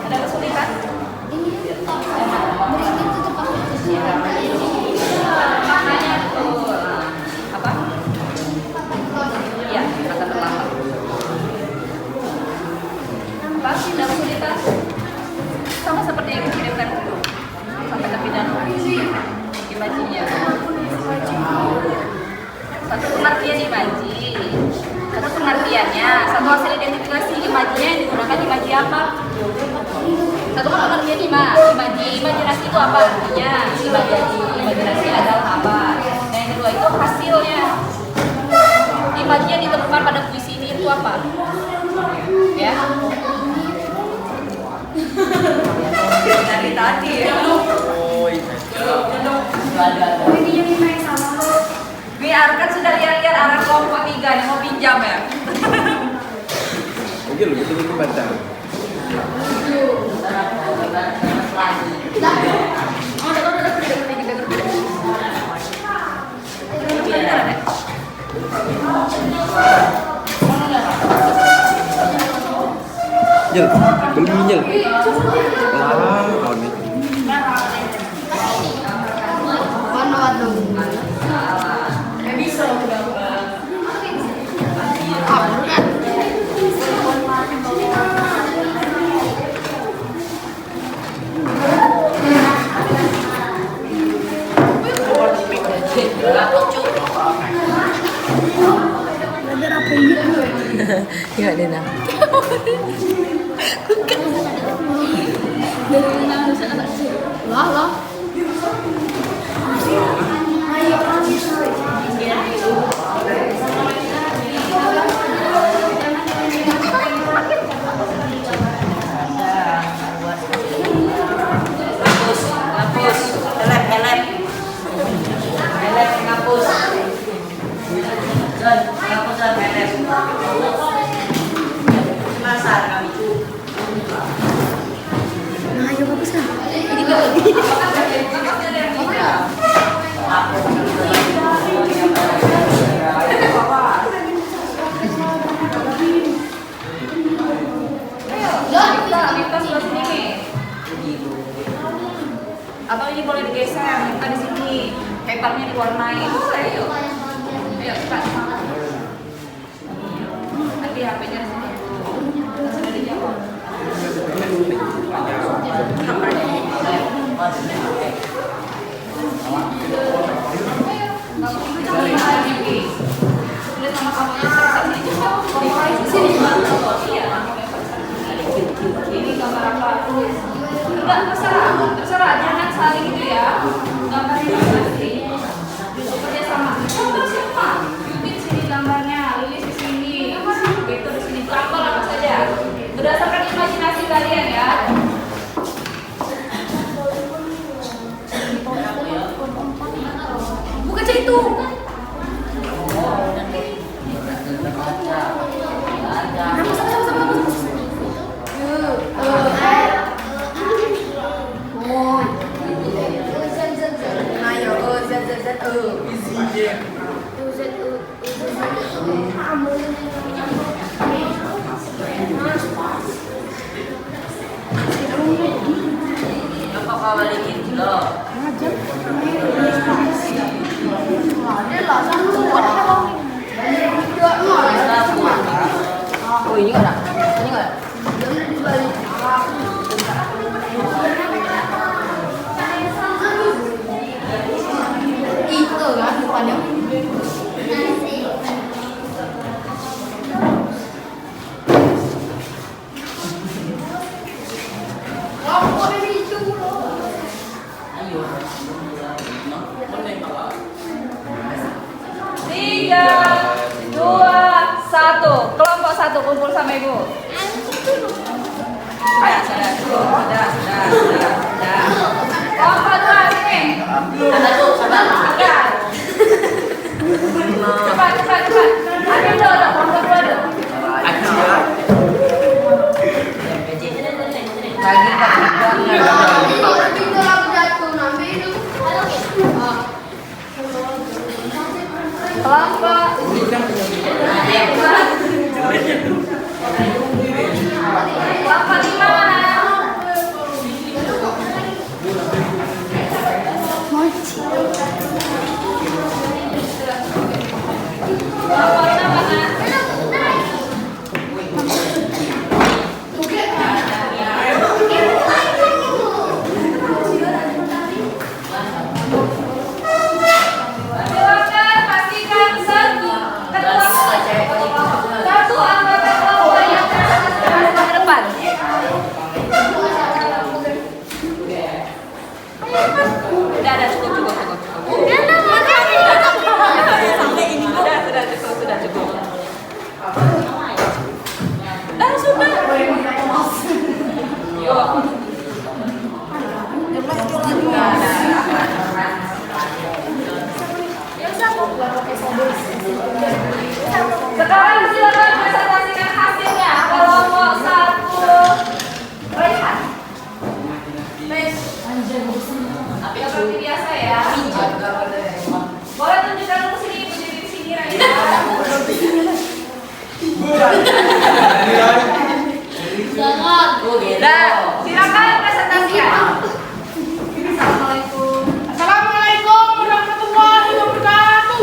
Ada kesulitan? Maknanya betul. Apa? Iya, kata terlambat. Apa sih ada kesulitan? Sama seperti yang dikirimkan dulu. Sampai tepi dan imajinya. Satu pengertian imaji. Satu pengertiannya. Satu hasil identifikasi imajinya yang digunakan imaji apa? Satu kan pengertian imajinasi itu apa artinya? Imajinasi adalah apa? Dan yang kedua itu hasilnya. Imaji yang ditemukan pada puisi ini itu apa? Ya. Dari tadi ya. Biarkan sudah lihat-lihat arah kelompok 3 nih mau pinjam ya. Oke lo gitu baca. Jel, beli jel. Tahun ini. Iya, Dina. Lah. Hapus, elep, ngapus. Ngapus dan elep. Masar kami cu. Nah, ayo bagus kan? Ini atau ini boleh digeser, kita di sini papernya diwarnai, boleh yuk. Ayo cepat. Nanti HP-nya di sini. Sudah dijawab. itu. Apa kau balikin dulu? Oh ini enggak? Ini enggak? Itu kan depannya. Tiga, dua, satu. Kelompok satu kumpul sama ibu. Sudah. Kelompok dua sini. Cepat. Ambil dulu, kelompok dua dulu. Lagi kelompok lima mana? Kelompok enam mana? Silakan pastikan satu anggota kelompok yang ke depan. Udah cukup. Sudah cukup. Yuk. Sekarang silakan presentasikan hasilnya. Kelompok satu Rehan. Seperti biasa ya. Boleh tunjukkan ke sini, berdiri di sini Rehan. Dah, silakan presentasikan. Assalamualaikum. Assalamualaikum warahmatullahi wabarakatuh.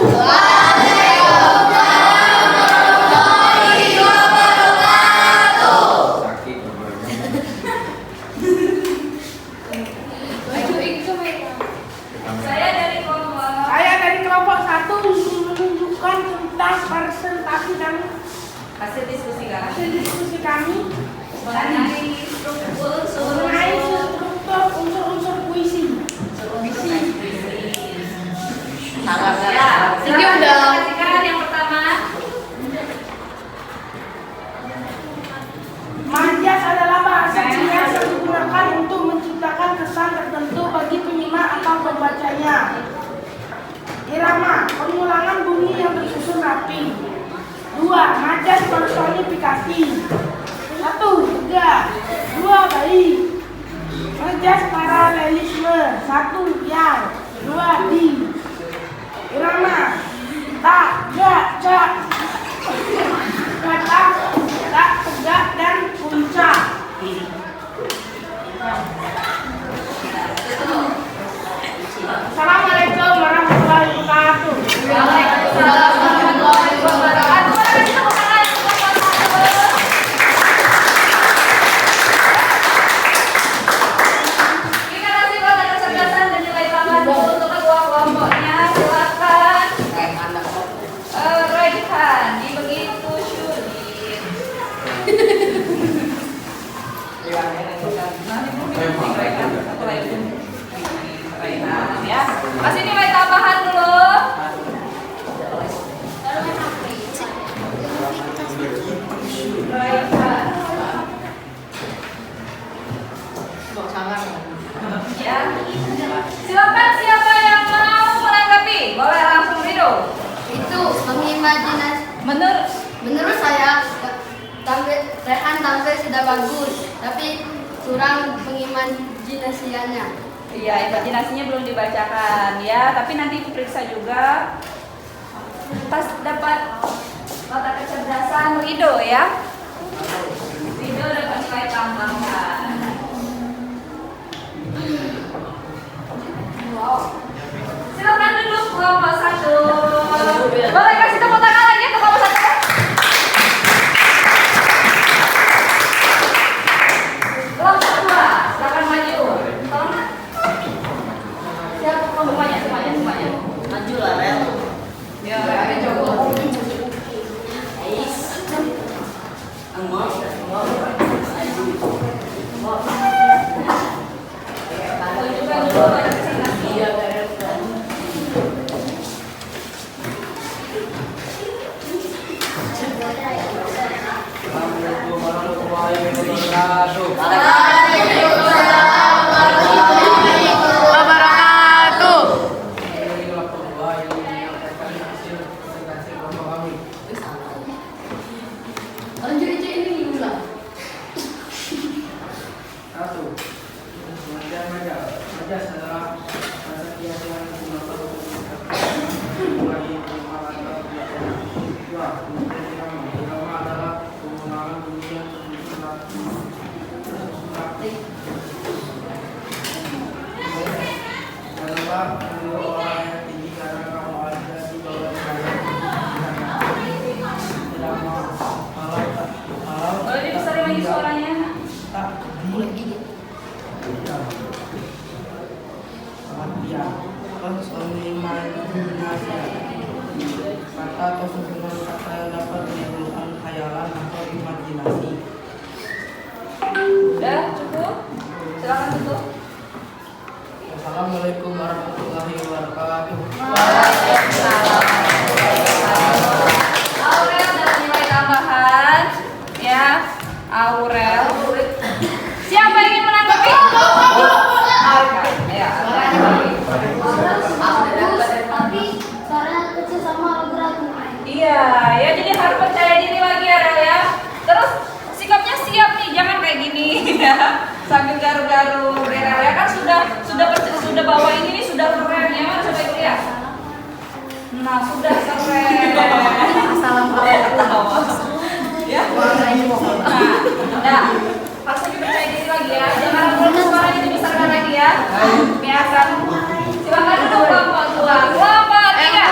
Saya dari kelompok. Saya dari kelompok 1 menunjukkan tentang presentasi dan Hasil diskusi kan? hasil diskusi kami Mengenai struktur mengenai struktur unsur-unsur puisi. Ya, Sini udah. perhatikan yang pertama. Majas adalah bahasa Cina yang digunakan untuk menciptakan kesan tertentu bagi penyimak atau pembacanya. Irama, pengulangan bunyi yang tersusun rapi. 2. Majas personifikasi. 1. Tegas. 2. Baik. Majas paralelisme. 1. Yang. 2. Di. Irama. Tak, ja, cak. Kata, tak, tegak, dan puncak. Assalamualaikum warahmatullahi wabarakatuh. Waalaikumsalam warahmatullahi wabarakatuh. Kita kasih pada kecerdasan dan nilai tambah dulu untuk kedua kelompoknya. Silakan. Rehan. bagus, tapi kurang pengimajinasiannya. Iya, imajinasinya belum dibacakan ya, tapi nanti diperiksa juga. Pas dapat nota kecerdasan Rido ya. Rido dapat nilai tambahan. Wow. Silakan duduk kelompok 1. Boleh kasih tepuk tangan lagi ke kelompok 1. Kelompok 2, silakan maju. Tolong. Siapa semuanya? Maju lah, Rel. Ya, ada coba. Ais. Angmor. Bantu juga dulu presentasi. Iya, Rel. Assalamualaikum warahmatullahi wabarakatuh. Lanjut aja ini diulang. Satu, majas adalah bahasa kias yang digunakan untuk mengulangi pengulangan kebiasaan. Dua, irama adalah pengulangan bunyi yang tersusun adalah kedua orang yang tinggi karena kamu ada di bawah saya. Boleh dibesarin lagi suaranya? Tak kata atau susunan kata yang dapat menimbulkan khayalan atau imajinasi. Udah cukup? Silakan tutup. Assalamualaikum warahmatullahi wabarakatuh. Aurel dapat nilai tambahan ya. Aurel. Siapa yang ingin menanggapi? Arka. Ya, Tapi suaranya kecil sama ragu-ragu. iya, ya jadi harus percaya diri lagi ya Rel ya. Terus sikapnya siap nih, jangan kayak gini ya. Sambil garu-garu Rel ya kan sudah bawa ini nih sudah keren ya. Mana coba ikut ya. Nah, sudah keren. Assalamualaikum. Ya. Nah, pas lagi percaya diri lagi ya. Jangan ragu suaranya dibesarkan lagi ya. Biasa. Silakan duduk kelompok 2. Kelompok 3.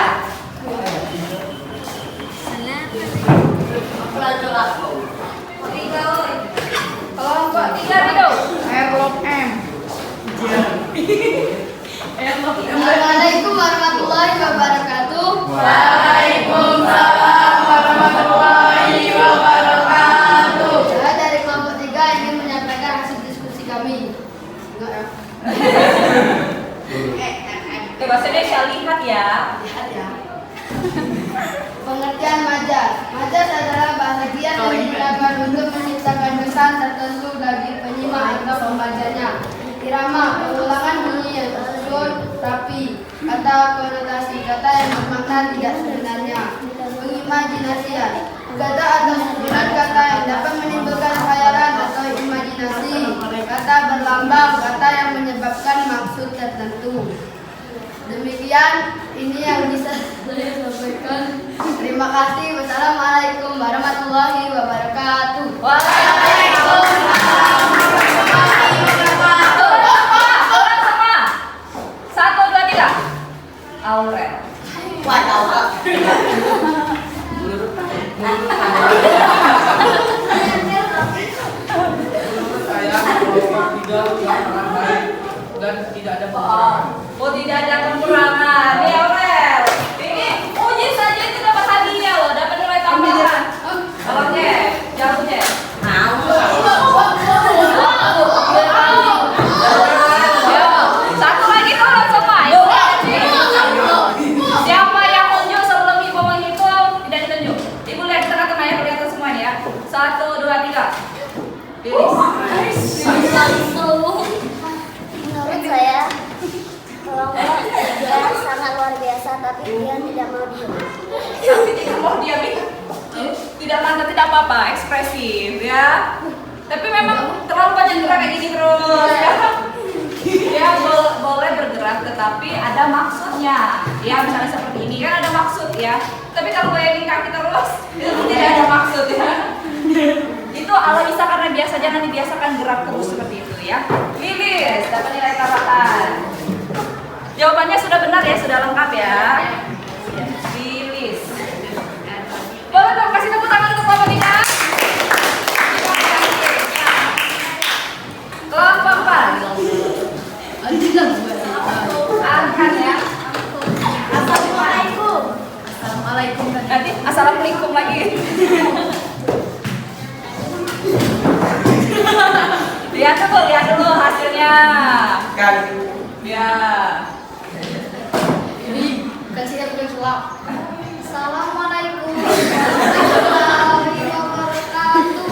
Kelompok 3 Rido. Blok M. Assalamualaikum warahmatullahi wabarakatuh. Waalaikumsalam warahmatullahi wabarakatuh. Saya dari kelompok 3 ingin menyampaikan hasil diskusi kami. Enggak ya? Bahasa Indonesia lihat ya. Lihat ya. Pengertian majas. Majas adalah bahasa kias yang digunakan untuk menciptakan kesan tertentu bagi penyimak atau pembacanya. Irama, pengulangan bunyi yang tersusun rapi. Kata konotasi, kata yang bermakna tidak sebenarnya. Pengimajinasian, kata atau susunan kata yang dapat menimbulkan khayalan atau imajinasi. Kata berlambang, kata yang menyebabkan maksud tertentu. Demikian ini yang bisa saya sampaikan. Terima kasih. Wassalamualaikum warahmatullahi wabarakatuh. Waalaikumsalam warahmatullahi wabarakatuh. Orang semua. 1, 2, 3. Aurel. Menurut saya kelompok 3 sangat baik dan tidak ada kekurangan. Oh, tidak ada kekurangan. Nih Aurel. Ini uji saja itu dapat hadiah loh, dapat nilai tambahan. Oke, jauh deh. Satu lagi turun semua. Yuk. Siapa yang unjuk sebelum ibu menghitung tidak ditunjuk. Ibu lihat di tengah-tengah ya, kelihatan semuanya ya. 1, 2, 3. Pilih. Menurut saya kelompok 3 sangat luar biasa, tapi dia tidak mau diam. Tapi tidak mau diam, tidak mantap, tidak apa-apa, ekspresif ya. Tapi memang terlalu banyak gerak kayak gini terus. Ya boleh bergerak, tetapi ada maksudnya. Ya misalnya seperti ini kan ada maksud ya. Tapi kalau goyangin kaki terus, itu tidak ada maksud ya. Itu Allah bisa karena biasa, jangan dibiasakan gerak terus seperti itu ya. Lilis dapat nilai tambahan. Jawabannya sudah benar ya, sudah lengkap ya. Lilis. Boleh dong kasih tepuk tangan untuk Bapak Dina. Kelompok 4. Angkat ya. Assalamualaikum. Assalamualaikum. Nanti assalamualaikum lagi. Lihat dulu hasilnya. Kan. Ya. Kasih aku yang sulap. Assalamualaikum warahmatullahi wabarakatuh.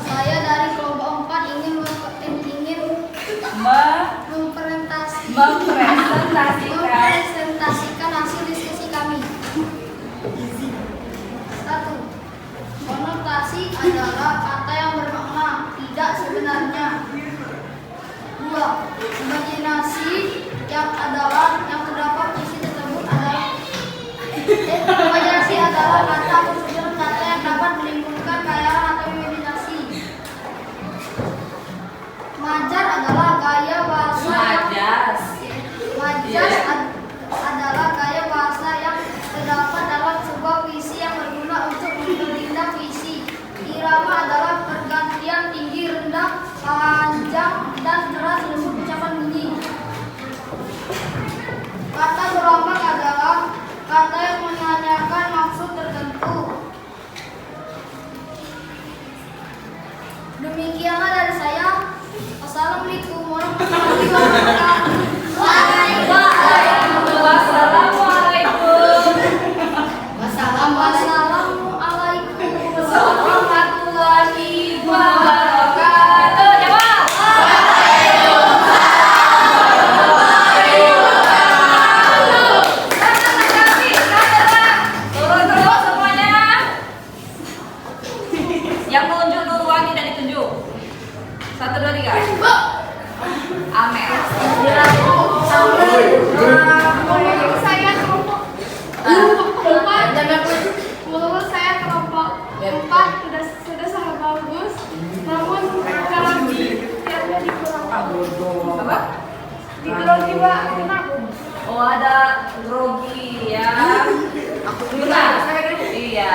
Saya dari kelompok 4 ingin mempresentasikan hasil diskusi kami. 1. Konotasi adalah kata yang bermakna tidak sebenarnya. 2. Imajinasi yang terdapat isi tersebut adalah imajinasi adalah kata atau kata yang dapat menimbulkan khayalan atau imajinasi. Majas adalah gaya bahasa adalah gaya bahasa yang terdapat dalam sebuah puisi yang berguna untuk memperindah puisi. Irama adalah pergantian tinggi, rendah, panjang, dan keras lembut ucapan bunyi. Kata berlambang adalah kata yang menanyakan maksud tertentu. Demikianlah dari saya. Assalamualaikum warahmatullahi wabarakatuh. Wassalamualaikum. Wassalamualaikum Warahmatullahi wabarakatuh. Jawab. Turun dulu semuanya. Yang menunjuk duluan tidak ditunjuk. 1, 2, 3. Amel. Menurut saya kelompok 4 sudah sangat bagus. Namun kalau dilihatnya dikurang Apa? grogi Mbak, kenapa? Oh ada grogi ya. Benar. Iya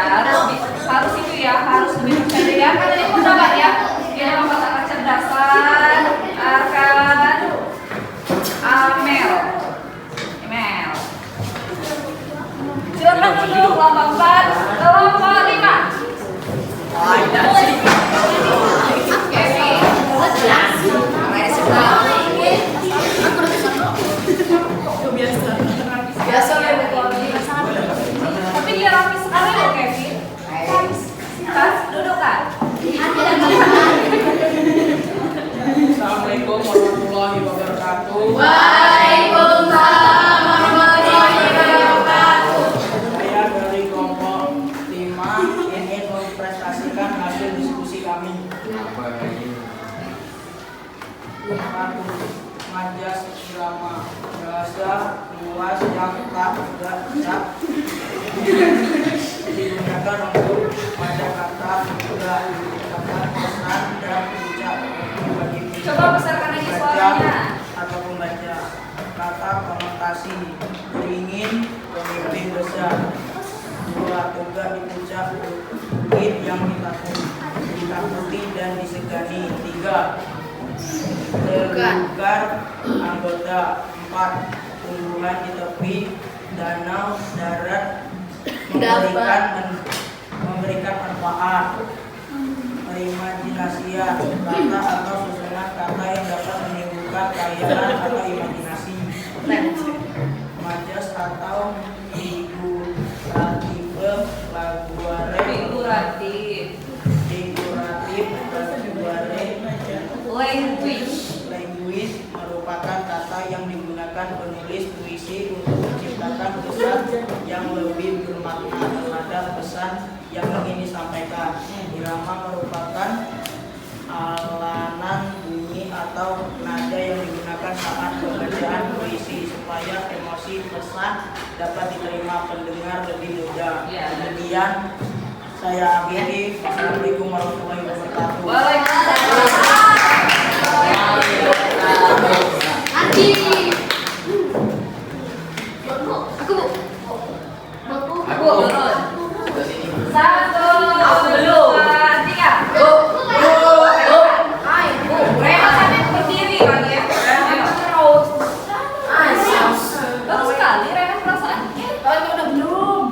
harus itu ya, harus lebih percaya ya. Kan tadi pendapat ya. Kita membaca kecerdasan akan Amel. Silakan dulu kelompok 4, kelompok 5. Biasa tapi dia rapi sekali loh Kevin. Kas, duduk kan? Assalamualaikum warahmatullahi wabarakatuh. Waalaikumsalam warahmatullahi wabarakatuh. Saya dari kelompok 5 ingin mempresentasikan hasil diskusi kami. 1. Majas irama bahasa luas yang tak digunakan untuk pada kata juga digunakan pesan dan ucap bagi Coba besarkan lagi suaranya. atau membaca. Kata konotasi beringin pemimpin besar. 2. Tegak diucap bukit yang ditakuti dan disegani. 3. Terluka anggota. 4. Tumbuhan di tepi danau darat memberikan manfaat. Imajinasi kata atau susunan kata yang dapat menimbulkan khayalan atau imajinasi. Majas atau figuratif language merupakan kata yang digunakan penulis puisi untuk menciptakan menggunakan pesan yang lebih bermakna terhadap pesan yang ingin disampaikan. Irama merupakan alanan bunyi atau nada yang digunakan saat pembacaan puisi supaya emosi pesan dapat diterima pendengar lebih mudah. Kemudian saya akhiri. Assalamualaikum warahmatullahi wabarakatuh. Aku sudah sini. 1, 2, 3. Rema sampai berdiri lagi ya. Baru sekali Rema perasaannya. Belum,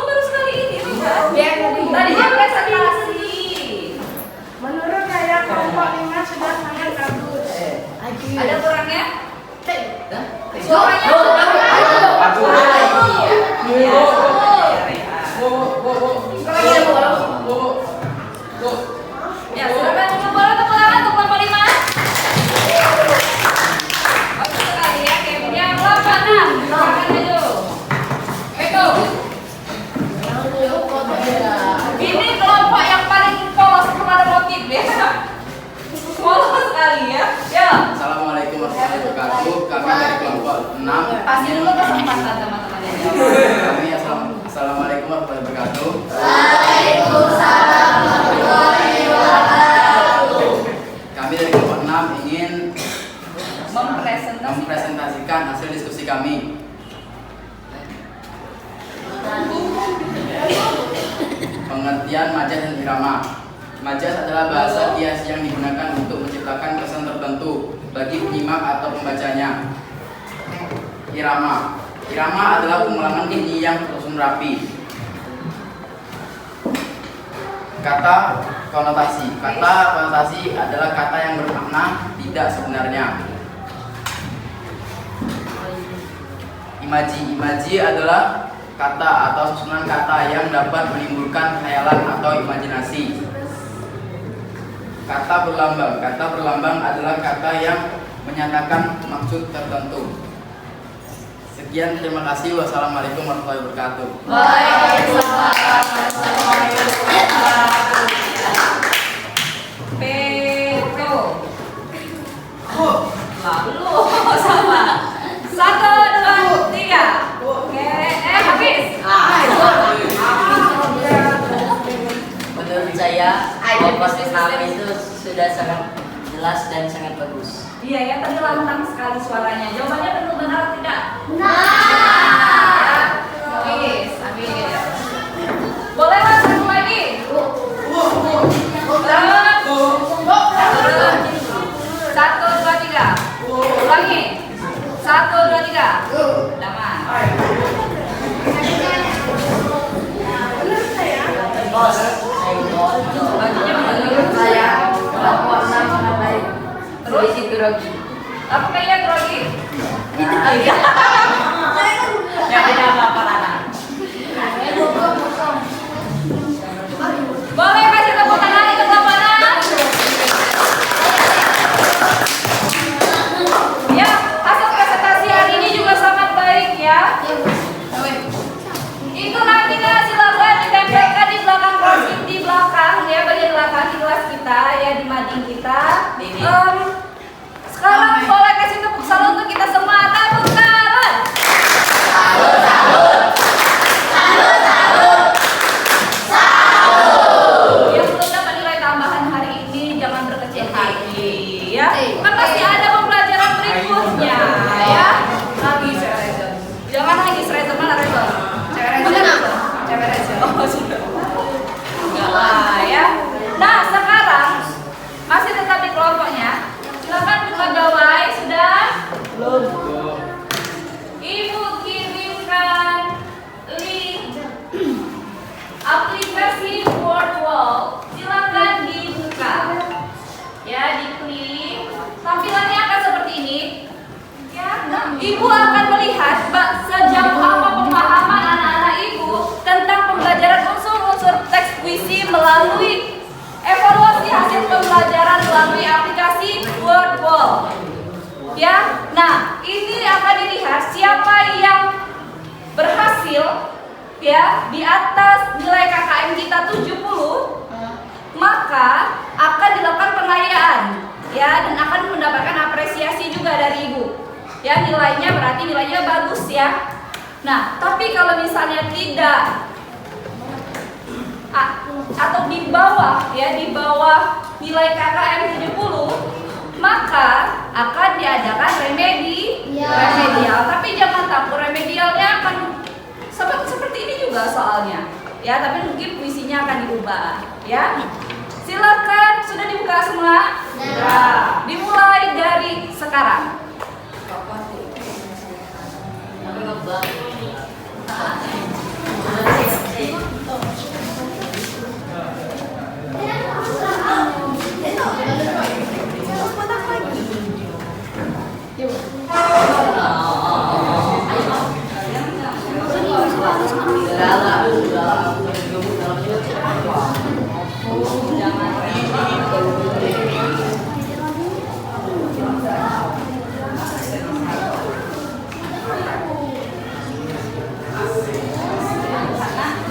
baru sekali ini. Tadi dia presentasi. Menurut saya kelompok 5 sudah sangat bagus. Ada kurangnya? Suaranya Ya, silakan coba bola tepuk tangan untuk kelompok 5. Bagus sekali ya, kemudian kelompok 6. Silakan maju. Eko. Ini kelompok yang paling polos kepada motif ya. Polos sekali ya. Ya. Assalamualaikum warahmatullahi wabarakatuh. Kami dari kelompok 6. Kasih dulu kesempatan teman-teman yang jawab. Kami assalamualaikum warahmatullahi wabarakatuh. Kami dari kelompok 6 ingin mempresentasikan hasil diskusi kami. Pengertian majas dan irama. Majas adalah bahasa kias yang digunakan untuk menciptakan kesan tertentu bagi penyimak atau pembacanya. Irama. Irama adalah pengulangan bunyi yang tersusun rapi. Kata konotasi. Kata konotasi adalah kata yang bermakna tidak sebenarnya. Imaji. Imaji adalah kata atau susunan kata yang dapat menimbulkan khayalan atau imajinasi. Kata berlambang. Kata berlambang adalah kata yang menyatakan maksud tertentu. Sekian, terima kasih. Wassalamualaikum warahmatullahi wabarakatuh. Pedro. Lalu sama. 1, 2, 3. Oke, habis. Menurut saya kelompok 6 itu sudah sangat jelas dan sangat bagus. Iya ya, tadi lantang sekali suaranya. Jawabannya tentu benar atau tidak? Habis. Boleh mas, satu lagi. Satu, dua, tiga. Ulangi. 1, 2, 3. Damai. Bos, Bajunya menurut saya kelompok 6 sangat baik. Terus itu grogi. apa kayaknya grogi? Ya tidak apa-apa Lana. Boleh kasih tepuk tangan untuk kelompok 6. Ya, hasil presentasi hari ini juga sangat baik ya. Itulah kita silakan ditempelkan di belakang kelas, di belakang ya, bagian belakang di kelas kita ya, di mading kita. Sekarang boleh kasih tepuk salut untuk kita semua. Tepuk tangan. Yang belum dapat nilai tambahan hari ini jangan berkecil hati ya. Kan masih ada pembelajaran berikutnya ya. Lagi Rezer. Jangan lagi Rezer, mana Rezer? Cewek Rezer. Oh, sudah. Enggak lah ya. Nah, sekarang masih tetap di kelompoknya. Silakan buka gawai, sudah? Belum. Ibu kirimkan link aplikasi Wordwall. Silakan dibuka. Ya, diklik. Tampilannya akan seperti ini. Ya, Ibu akan melihat sejauh apa pemahaman anak-anak Ibu tentang pembelajaran unsur-unsur teks puisi melalui evaluasi hasil pembelajaran melalui aplikasi Wordwall. Ya, nah ini akan dilihat siapa yang berhasil ya di atas nilai KKM kita 70, maka akan dilakukan pengayaan ya, dan akan mendapatkan apresiasi juga dari ibu ya. Nilainya berarti nilainya bagus ya. Nah, tapi kalau misalnya tidak atau di bawah ya, di bawah nilai KKM 70, maka akan diadakan remedial. Tapi jangan takut, remedialnya akan seperti ini juga soalnya ya, tapi mungkin puisinya akan diubah ya. Silakan, sudah dibuka semua? Nah, dimulai dari sekarang.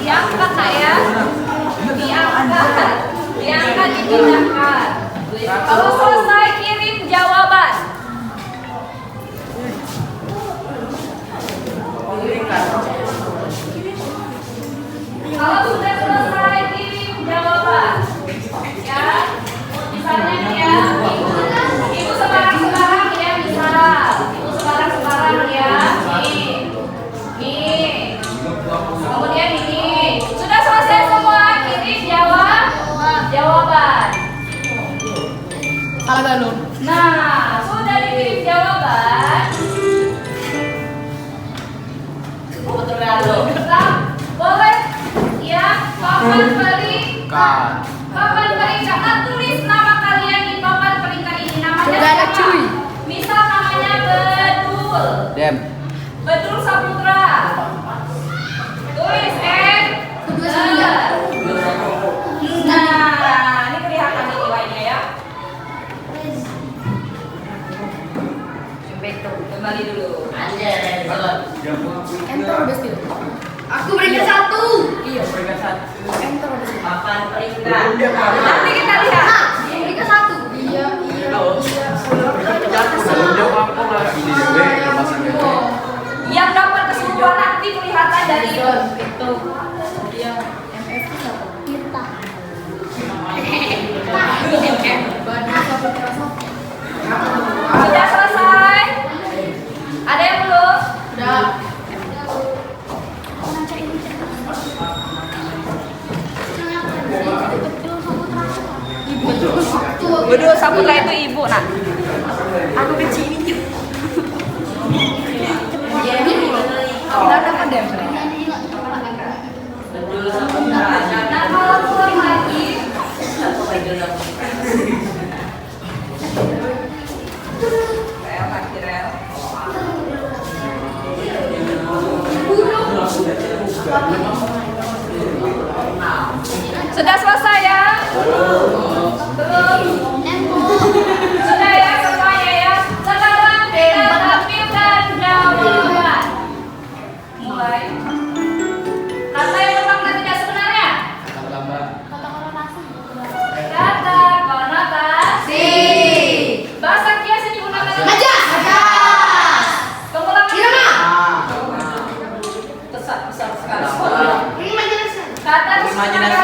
Diangkat nak ya, diangkat dipindahkan. Kalau selesai kirim jawaban. Kalau sudah selesai kirim jawaban. Ya, misalnya nih ya, ibu sekarang ya, misal ibu sekarang ya, nih. Kemudian ini sudah selesai semua, kirim jawaban. Salah galon. Nah, sudah dikirim jawaban. Boleh ya, papan peringkat. Nah, tulis nama kalian di papan peringkat ini. Namanya siapa? Misal namanya Bedul Saputra. Tulis Nah, ini kelihatan nih nilainya ya. Kembali dulu. Enter udah still. Aku peringkat 1. Iya, peringkat 1. Enter udah still. Papan peringkat. Nanti kita lihat. Peringkat 1. Iya. Yang dapat keseluruhan nanti kelihatan dari itu. Dia MF itu siapa? Sudah selesai? Ada yang belum? Udah. Bedul Saputra itu ibu, nak. Aku benci ini. Udah dapat deh. Bedul Saputra. Nah, kalau keluar lagi, rel lagi rel. Sudah selesai ya? Belum. Sudah ya semuanya ya. Sekarang kita tampilkan jawaban. Mulai. Kata yang pertama tidak sebenarnya. Kata konotasi. Bahasa kias yang digunakan. Majas. Pengulangan. Besar sekali. Kata Imajinasi.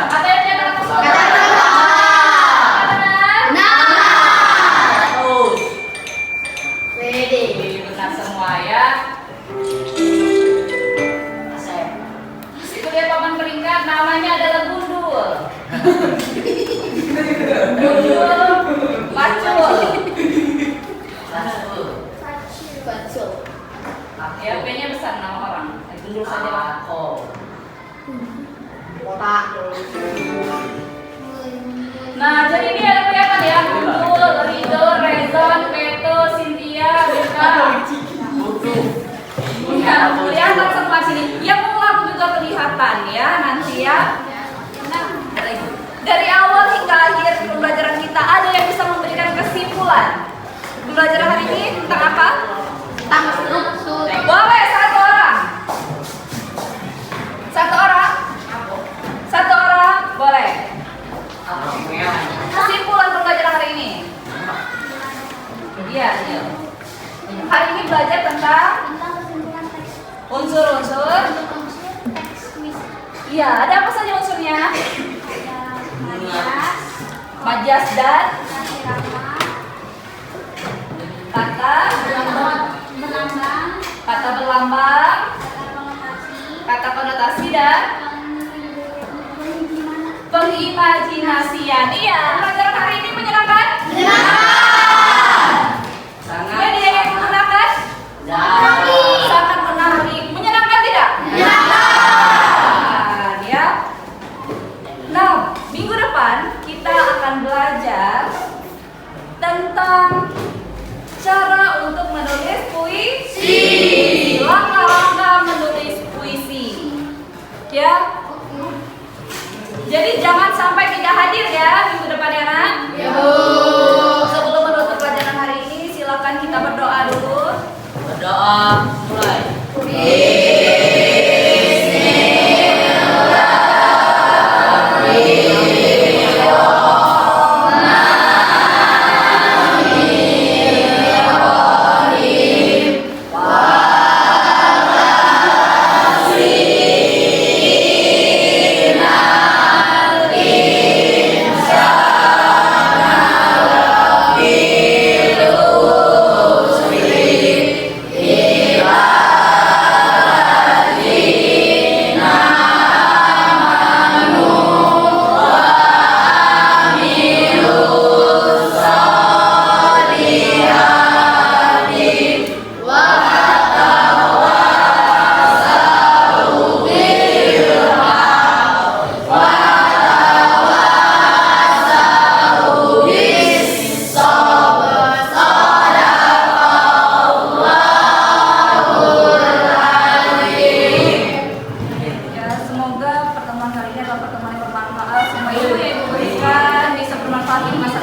Kata yang tidak terkonsumsi. Benar semua ya. Itu dia papan peringkat, namanya adalah gundul. Gundul macul. Ya, B-nya besar nama orang. Gundul saja lah. Nah, jadi ini ada kelihatan ya, Gundul, Rido, Rezon, Peto, Cynthia, Beka. Ya, kelihatan semua sini. Yang mengulang juga kelihatan ya nanti ya. Nah, dari awal hingga akhir pembelajaran kita ada yang bisa memberikan kesimpulan. Pembelajaran hari ini tentang apa? Tentang struktur. Boleh. Unsur-unsur. Iya, ada apa saja unsurnya? Majas dan kata berlambang, kata konotasi dan pengimajinasian. Iya, pelajaran hari ini menyenangkan? Sangat. Media yang menggunakan? Sangat menarik. Menyenangkan tidak? Menyenangkan, ya. Nah, minggu depan kita akan belajar tentang cara untuk menulis puisi. Langkah-langkah menulis puisi. Ya. Jadi jangan sampai tidak hadir ya minggu depan ya, Nak. Ya, Bu. Sebelum menutup pelajaran hari ini, silakan kita berdoa dulu. Berdoa mulai. Ya, semoga pertemuan kali ini adalah pertemuan yang bermanfaat. Semua ilmu yang diberikan bisa bermanfaat di masa